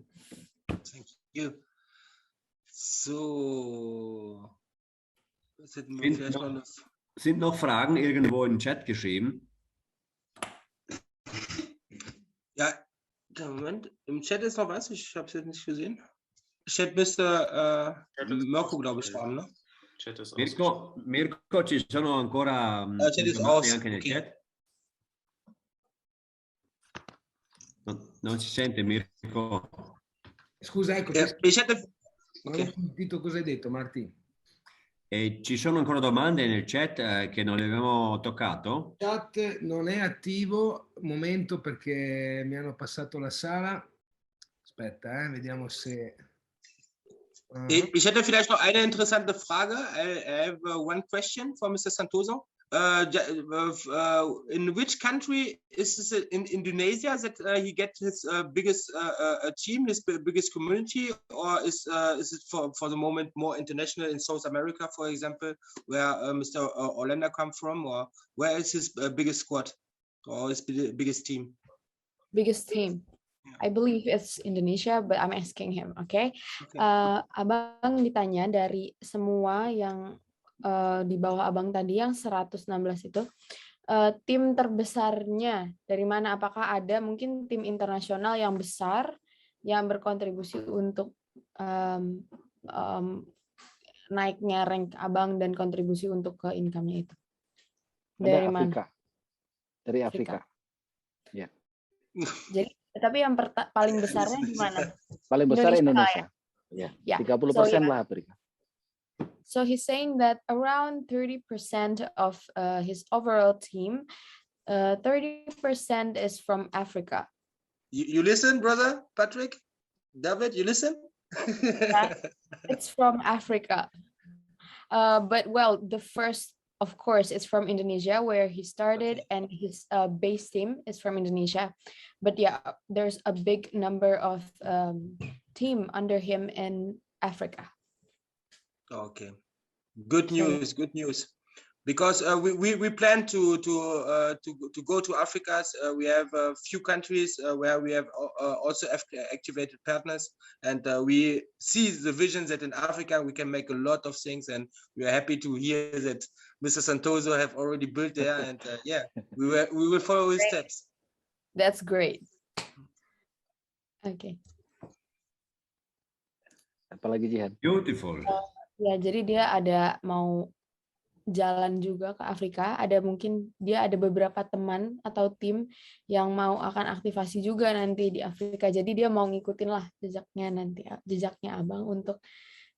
Thank you. So. Sind noch Fragen irgendwo im Chat geschrieben? Ja, Moment. Im Chat ist noch was, ich habe es jetzt nicht gesehen. Chat müsste Mirko, glaube ich, haben, ne? Chat ist Mirko, ci sono ancora Chat ist aus. Anche nel chat? Non si sente, Mirko. Scusa, ecco. Non ho sentito cosa hai detto, Martin. Ci sono ancora domande nel chat che non avevamo toccato? Il chat non è attivo, momento perché mi hanno passato la sala. Aspetta, vediamo se... Ich hätte vielleicht noch eine interessante Frage. I have one question for Mr. Santoso. In which country is this in Indonesia that he gets his biggest team, his biggest community, or is it for the moment more international in South America, for example, where Mr. Orlando comes from, or where is his biggest squad or his biggest team? Biggest team. I believe it's Indonesia, but I'm asking him, okay? Abang ditanya dari semua yang di bawah abang tadi yang 116 itu, tim terbesarnya dari mana? Apakah ada mungkin tim internasional yang besar yang berkontribusi untuk naiknya rank abang dan kontribusi untuk ke income-nya itu? Dari Dari Afrika. mana? Dari Afrika. Ya. Jadi tapi yang paling besarnya di mana? Paling besar Indonesia. Ya. Yeah. 30% lah Afrika. So he's saying that around 30% of his overall team, 30% is from Africa. You listen, brother Patrick? David, you listen? Yeah, it's from Africa. But well, the first, of course, it's from Indonesia where he started, and his base team is from Indonesia. But yeah, there's a big number of team under him in Africa. Okay, good news, good news. Because we plan to go to Africa. We have a few countries where we have also activated partners, and we see the vision that in Africa we can make a lot of things, and we are happy to hear that Mr. Santoso have already built there, and yeah, we will follow his steps. That's great. Okay. Apalagi Jihan? Beautiful. Ya, jadi dia ada mau jalan juga ke Afrika. Ada mungkin dia ada beberapa teman atau tim yang mau akan aktivasi juga nanti di Afrika. Jadi dia mau ngikutin lah jejaknya nanti, jejaknya abang untuk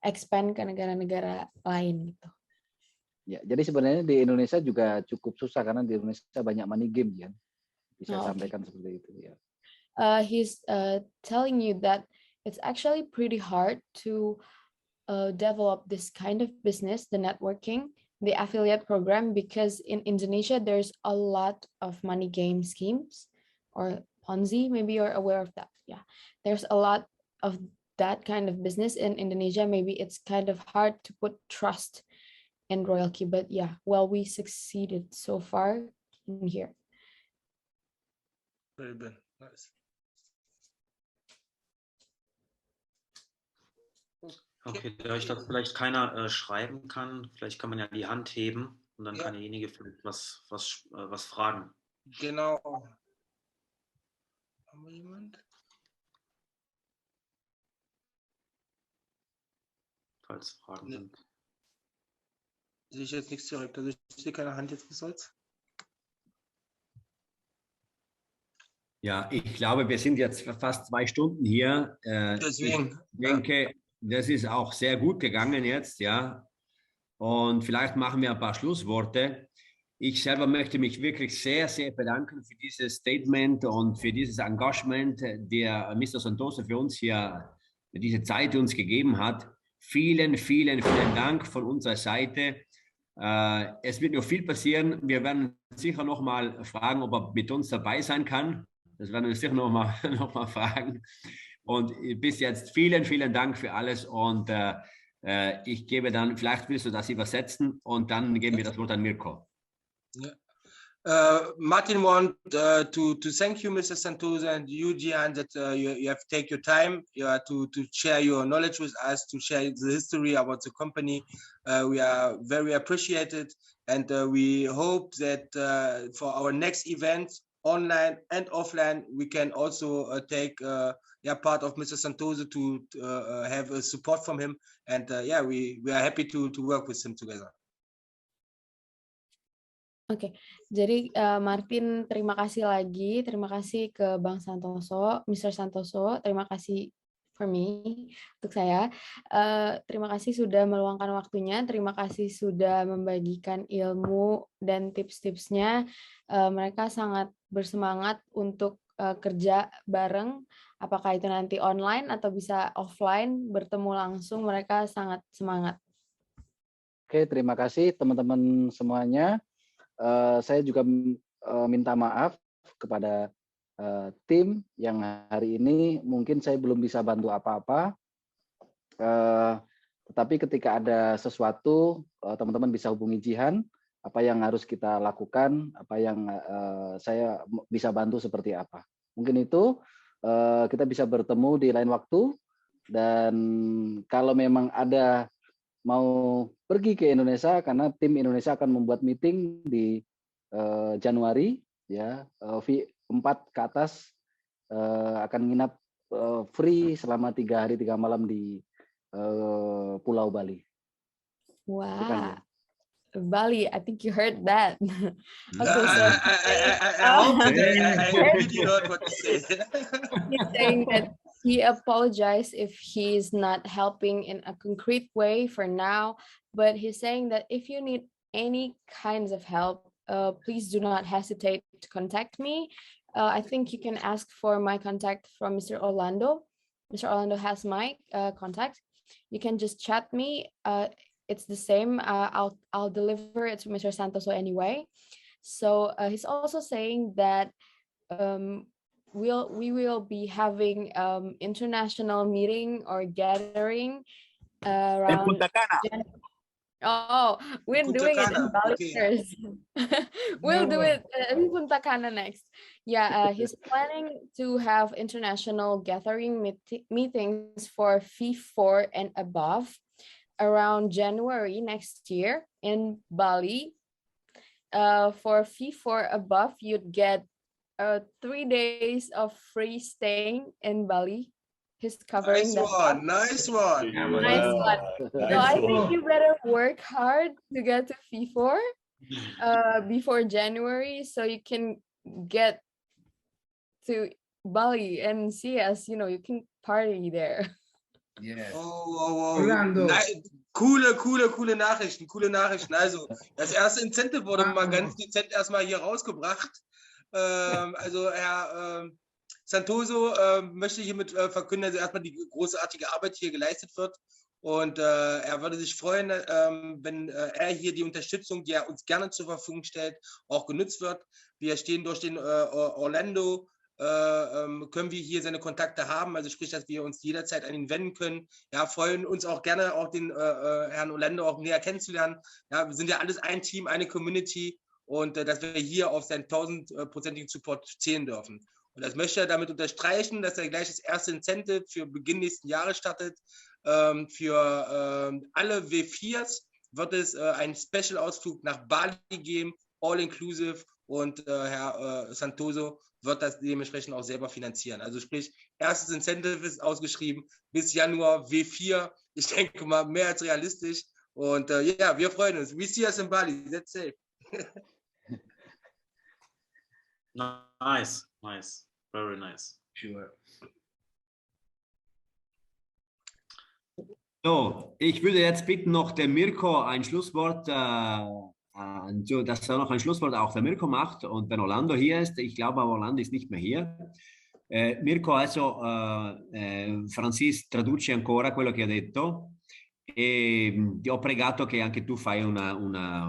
expand ke negara-negara lain gitu. Ya, jadi sebenarnya di Indonesia juga cukup susah karena di Indonesia banyak money game ya. Bisa sampaikan seperti itu ya. He's telling you that it's actually pretty hard to develop this kind of business, the networking, the affiliate program, because in Indonesia there's a lot of money game schemes, or Ponzi, maybe you're aware of that. Yeah, there's a lot of that kind of business in Indonesia. Maybe it's kind of hard to put trust in RoyalTeam, but yeah, well, we succeeded so far in here. Very good. Nice. Okay, da ich das vielleicht keiner schreiben kann, vielleicht kann man ja die Hand heben und dann kann derjenige vielleicht was fragen. Genau. Haben wir jemand? Falls Fragen sind. Sehe ich jetzt nichts direkt. Also ich sehe keine Hand jetzt bis jetzt. Ja, ich glaube, wir sind jetzt fast 2 Stunden hier. Deswegen. Ich denke, das ist auch sehr gut gegangen jetzt, ja. Und vielleicht machen wir ein paar Schlussworte. Ich selber möchte mich wirklich sehr, sehr bedanken für dieses Statement und für dieses Engagement, der Mr. Santoso für uns hier, diese Zeit uns gegeben hat. Vielen, vielen, vielen Dank von unserer Seite. Es wird noch viel passieren. Wir werden sicher noch mal fragen, ob er mit uns dabei sein kann. Das werden wir sicher noch mal fragen. Und bis jetzt vielen, vielen Dank für alles. Und ich gebe dann, vielleicht willst du das übersetzen und dann geben wir das Wort an Mirko. Martin want to thank you, Mr. Santoso, and you, Gian, that you have take your time to share your knowledge with us, to share the history about the company. We are very appreciated, and we hope that for our next event, online and offline, we can also take part of Mr. Santoso to have a support from him, and we are happy to work with him together. Oke, jadi Martin, terima kasih lagi, terima kasih ke Bang Santoso, Mr. Santoso, terima kasih for me, untuk saya. Terima kasih sudah meluangkan waktunya, terima kasih sudah membagikan ilmu dan tips-tipsnya. Mereka sangat bersemangat untuk kerja bareng, apakah itu nanti online atau bisa offline, bertemu langsung, mereka sangat semangat. Oke, terima kasih teman-teman semuanya. Saya juga minta maaf kepada tim yang hari ini mungkin saya belum bisa bantu apa-apa, tetapi ketika ada sesuatu teman-teman bisa hubungi Jihan, apa yang harus kita lakukan, apa yang saya bisa bantu seperti apa. Mungkin itu kita bisa bertemu di lain waktu, dan kalau memang ada mau pergi ke Indonesia, karena tim Indonesia akan membuat meeting di Januari, ya, V4 ke atas akan nginap free selama 3 hari 3 malam di Pulau Bali. Wow. Bali, I think you heard that. Okay, so I hope that I really heard what you said. He's saying that he apologized if he's not helping in a concrete way for now, but he's saying that if you need any kinds of help, please do not hesitate to contact me. I think you can ask for my contact from Mr. Orlando. Mr. Orlando has my contact. You can just chat me. It's the same. I'll deliver it to Mr. Santoso anyway. So he's also saying that we will be having international meeting or gathering around. Oh, we're doing it in Bali first. We'll do it in Punta Cana next. Yeah, he's planning to have international gathering meetings for F4 and above around January next year in Bali. For F4 above, you'd get 3 days of free staying in Bali. He's covering nice one. Nice one. So I think you better work hard to get to F4 before January, so you can get to Bali and see us. You know, you can party there. Yeah. Oh. Orlando. Coole Nachrichten, Also, das erste Incentive wurde mal ganz dezent erstmal hier rausgebracht. Also, Herr Santoso möchte hiermit verkünden, also erstmal die großartige Arbeit hier geleistet wird. Und er würde sich freuen, wenn er hier die Unterstützung, die er uns gerne zur Verfügung stellt, auch genutzt wird. Wir stehen durch den Orlando, können wir hier seine Kontakte haben, also sprich, dass wir uns jederzeit an ihn wenden können. Ja, freuen uns auch gerne, auch den Herrn Orlando auch näher kennenzulernen. Ja, wir sind ja alles ein Team, eine Community und dass wir hier auf seinen 1000-prozentigen Support zählen dürfen. Und das möchte er damit unterstreichen, dass er gleich das erste Incentive für Beginn nächsten Jahres startet. Für alle W4s wird es einen Special-Ausflug nach Bali geben, all-inclusive, und Herr Santoso wird das dementsprechend auch selber finanzieren. Also sprich, erstes Incentive ist ausgeschrieben bis Januar W4. Ich denke mal, mehr als realistisch. Und ja, wir freuen uns. We see us in Bali. That's safe. Nice. Very nice. Sure. So, ich würde jetzt bitten, noch den Mirko ein Schlusswort, dass er noch ein Schlusswort auch der Mirko macht und wenn Orlando hier ist. Ich glaube, aber Orlando ist nicht mehr hier. Mirko, adesso Francis traduce ancora quello che ha detto e ti ho pregato che anche tu fai una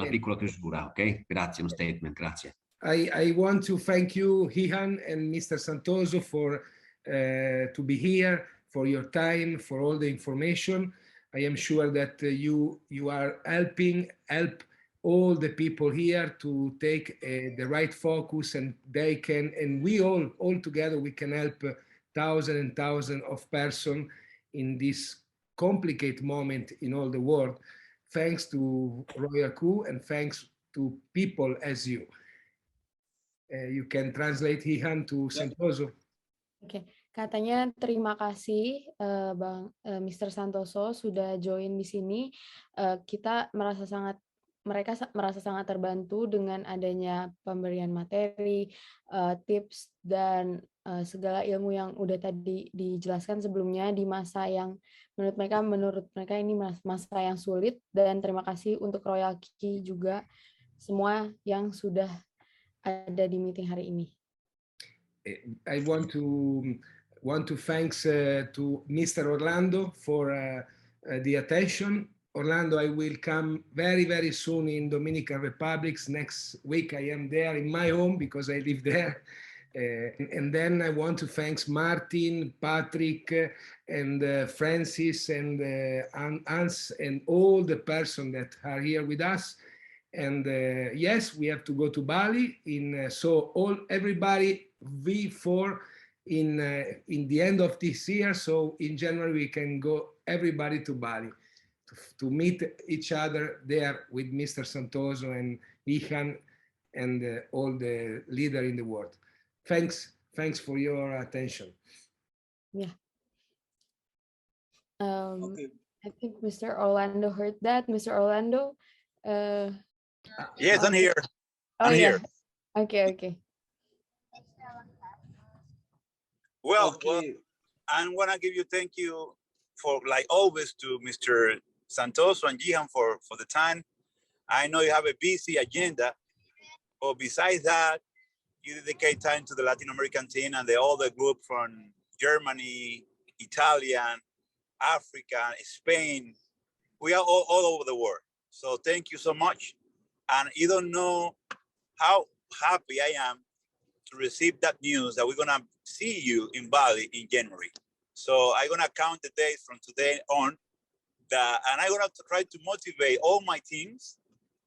piccola chiusura, ok? Grazie, uno statement, grazie. I want to thank you, Hihan and Mr. Santoso, for to be here, for your time, for all the information. I am sure that you are help all the people here to take the right focus, and they can, and we all together, we can help thousands and thousands of persons in this complicated moment in all the world, thanks to Royal Coup and thanks to people as you. You can translate Hihan to Santoso. Oke, katanya terima kasih Bang Mr. Santoso sudah join di sini. Mereka merasa sangat terbantu dengan adanya pemberian materi, tips dan segala ilmu yang udah tadi dijelaskan sebelumnya di masa yang menurut mereka ini masa yang sulit, dan terima kasih untuk RoyalTeam juga semua yang sudah ada di meeting hari ini. I want to thanks to Mr. Orlando for the attention. Orlando, I will come very, very soon in Dominican Republic. Next week I am there in my home because I live there. And then I want to thanks Martin, Patrick, and Francis, and Hans, and all the person that are here with us. And yes, we have to go to Bali. So everybody V4 in the end of this year. So in January we can go everybody to Bali to meet each other there with Mr. Santoso and Hihan and all the leader in the world. Thanks for your attention. Yeah. Okay. I think Mr. Orlando heard that. Mr. Orlando. Yes, I'm here. Oh I'm yeah. here. Okay. Well, Okay. I want to give you thank you for, like always, to Mr. Santoso and Jihan for the time. I know you have a busy agenda, but besides that, you dedicate time to the Latin American team and the other group from Germany, Italian, Africa, Spain. We are all over the world. So thank you so much. And you don't know how happy I am to receive that news that we're gonna see you in Bali in January. So I'm gonna count the days from today on, and I'm gonna try to motivate all my teams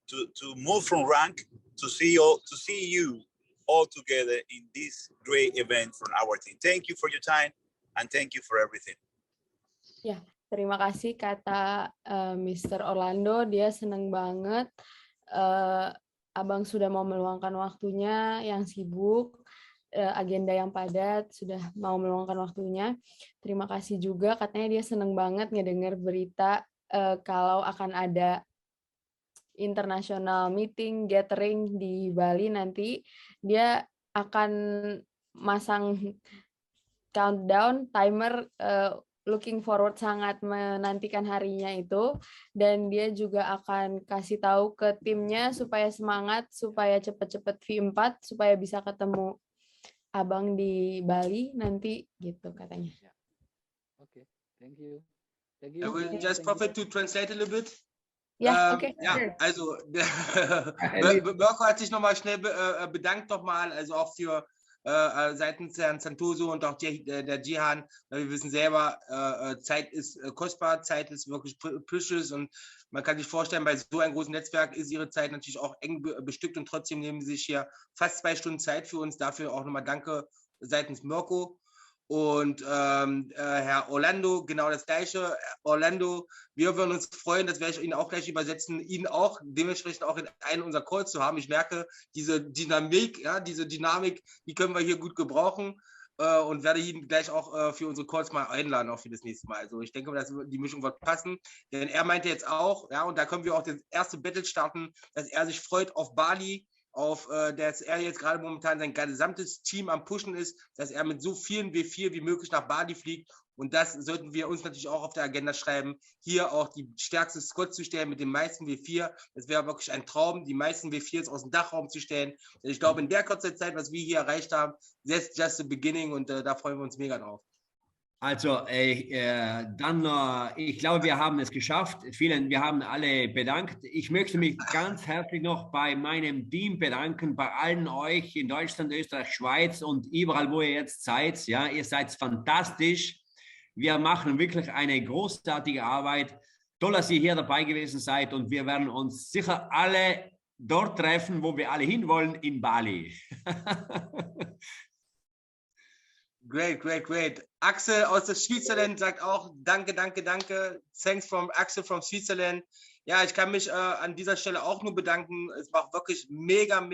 to move from rank to see you all together in this great event from our team. Thank you for your time and thank you for everything. Ya, terima kasih kata Mr. Orlando. Dia senang banget. Abang sudah mau meluangkan waktunya yang sibuk, agenda yang padat, sudah mau meluangkan waktunya. Terima kasih juga, katanya dia senang banget ngedengar berita kalau akan ada international meeting, gathering di Bali nanti. Dia akan masang countdown, timer, looking forward, sangat menantikan harinya itu, dan dia juga akan kasih tahu ke timnya supaya semangat, supaya cepet-cepet V4, supaya bisa ketemu abang di Bali nanti, gitu katanya. Okay, thank you. I will just profit to translate a little bit. Ja, okay. Ja, Sure. also Mirko hat sich nochmal schnell bedankt nochmal, also auch für seitens Herrn Santoso und auch der Jihan. Wir wissen selber, Zeit ist kostbar, Zeit ist wirklich precious und man kann sich vorstellen, bei so einem großen Netzwerk ist ihre Zeit natürlich auch eng bestückt und trotzdem nehmen sie sich hier fast 2 Stunden Zeit für uns. Dafür auch nochmal Danke seitens Mirko. Und Herr Orlando, genau das Gleiche. Orlando, wir würden uns freuen, das werde ich Ihnen auch gleich übersetzen, Ihnen auch dementsprechend auch in einem unserer Calls zu haben. Ich merke, diese Dynamik, die können wir hier gut gebrauchen und werde ihn gleich auch für unsere Calls mal einladen, auch für das nächste Mal. Also ich denke, dass die Mischung wird passen. Denn er meinte jetzt auch, ja, und da können wir auch das erste Battle starten, dass er sich freut auf Bali, dass er jetzt gerade momentan sein gesamtes Team am Pushen ist, dass er mit so vielen W4 wie möglich nach Bali fliegt. Und das sollten wir uns natürlich auch auf der Agenda schreiben, hier auch die stärkste Squad zu stellen mit den meisten W4. Das wäre wirklich ein Traum, die meisten W4s aus dem Dachraum zu stellen. Ich glaube, in der kurzen Zeit, was wir hier erreicht haben, that's just the beginning und da freuen wir uns mega drauf. Also, ich glaube, wir haben es geschafft. Wir haben alle bedankt. Ich möchte mich ganz herzlich noch bei meinem Team bedanken, bei allen euch in Deutschland, Österreich, Schweiz und überall, wo ihr jetzt seid. Ja, ihr seid fantastisch. Wir machen wirklich eine großartige Arbeit. Toll, dass ihr hier dabei gewesen seid und wir werden uns sicher alle dort treffen, wo wir alle hinwollen, in Bali. Great. Axel aus der Switzerland sagt auch danke. Thanks from Axel from Switzerland. Ja, ich kann mich an dieser Stelle auch nur bedanken. Es macht wirklich mega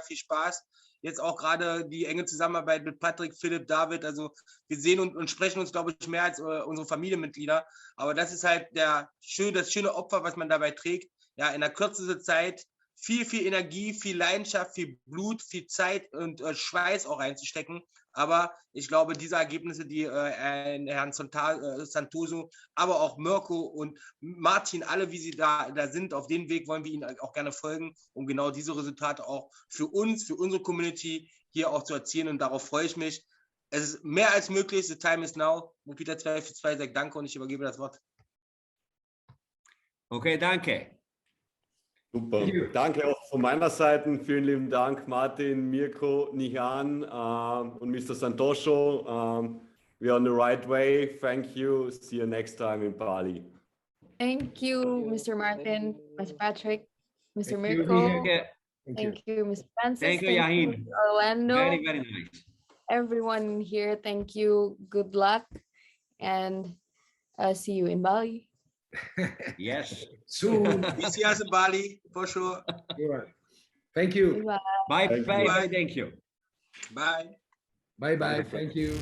viel Spaß. Jetzt auch gerade die enge Zusammenarbeit mit Patrick, Philipp, David. Also wir sehen und sprechen uns, glaube ich, mehr als unsere Familienmitglieder. Aber das ist halt das schöne Opfer, was man dabei trägt. Ja, in der kürzesten Zeit viel Energie, viel Leidenschaft, viel Blut, viel Zeit und Schweiß auch reinzustecken. Aber ich glaube, diese Ergebnisse, die Herrn Santoso, aber auch Mirko und Martin, alle wie sie da sind, auf den Weg wollen wir ihnen auch gerne folgen, um genau diese Resultate auch für uns, für unsere Community hier auch zu erzielen. Und darauf freue ich mich. Es ist mehr als möglich. The time is now. Peter 242 sagt danke und ich übergebe das Wort. Okay, danke. Super. Danke auch von meiner Seite. Vielen lieben Dank, Martin, Mirko, Nihan und Mr. Santoso. We're on the right way. Thank you. See you next time in Bali. Thank you, Mr. Martin, Mr. Patrick, Mr. Thank you. Mirko. Thank you, Mr. Francis. Thank you, Yahin. Orlando. Very nice. Everyone here, thank you. Good luck and see you in Bali. Yes. Soon. We see us in Bali, for sure. Right. Thank you. Bye. Bye. Thank you. Bye. Bye. Thank you.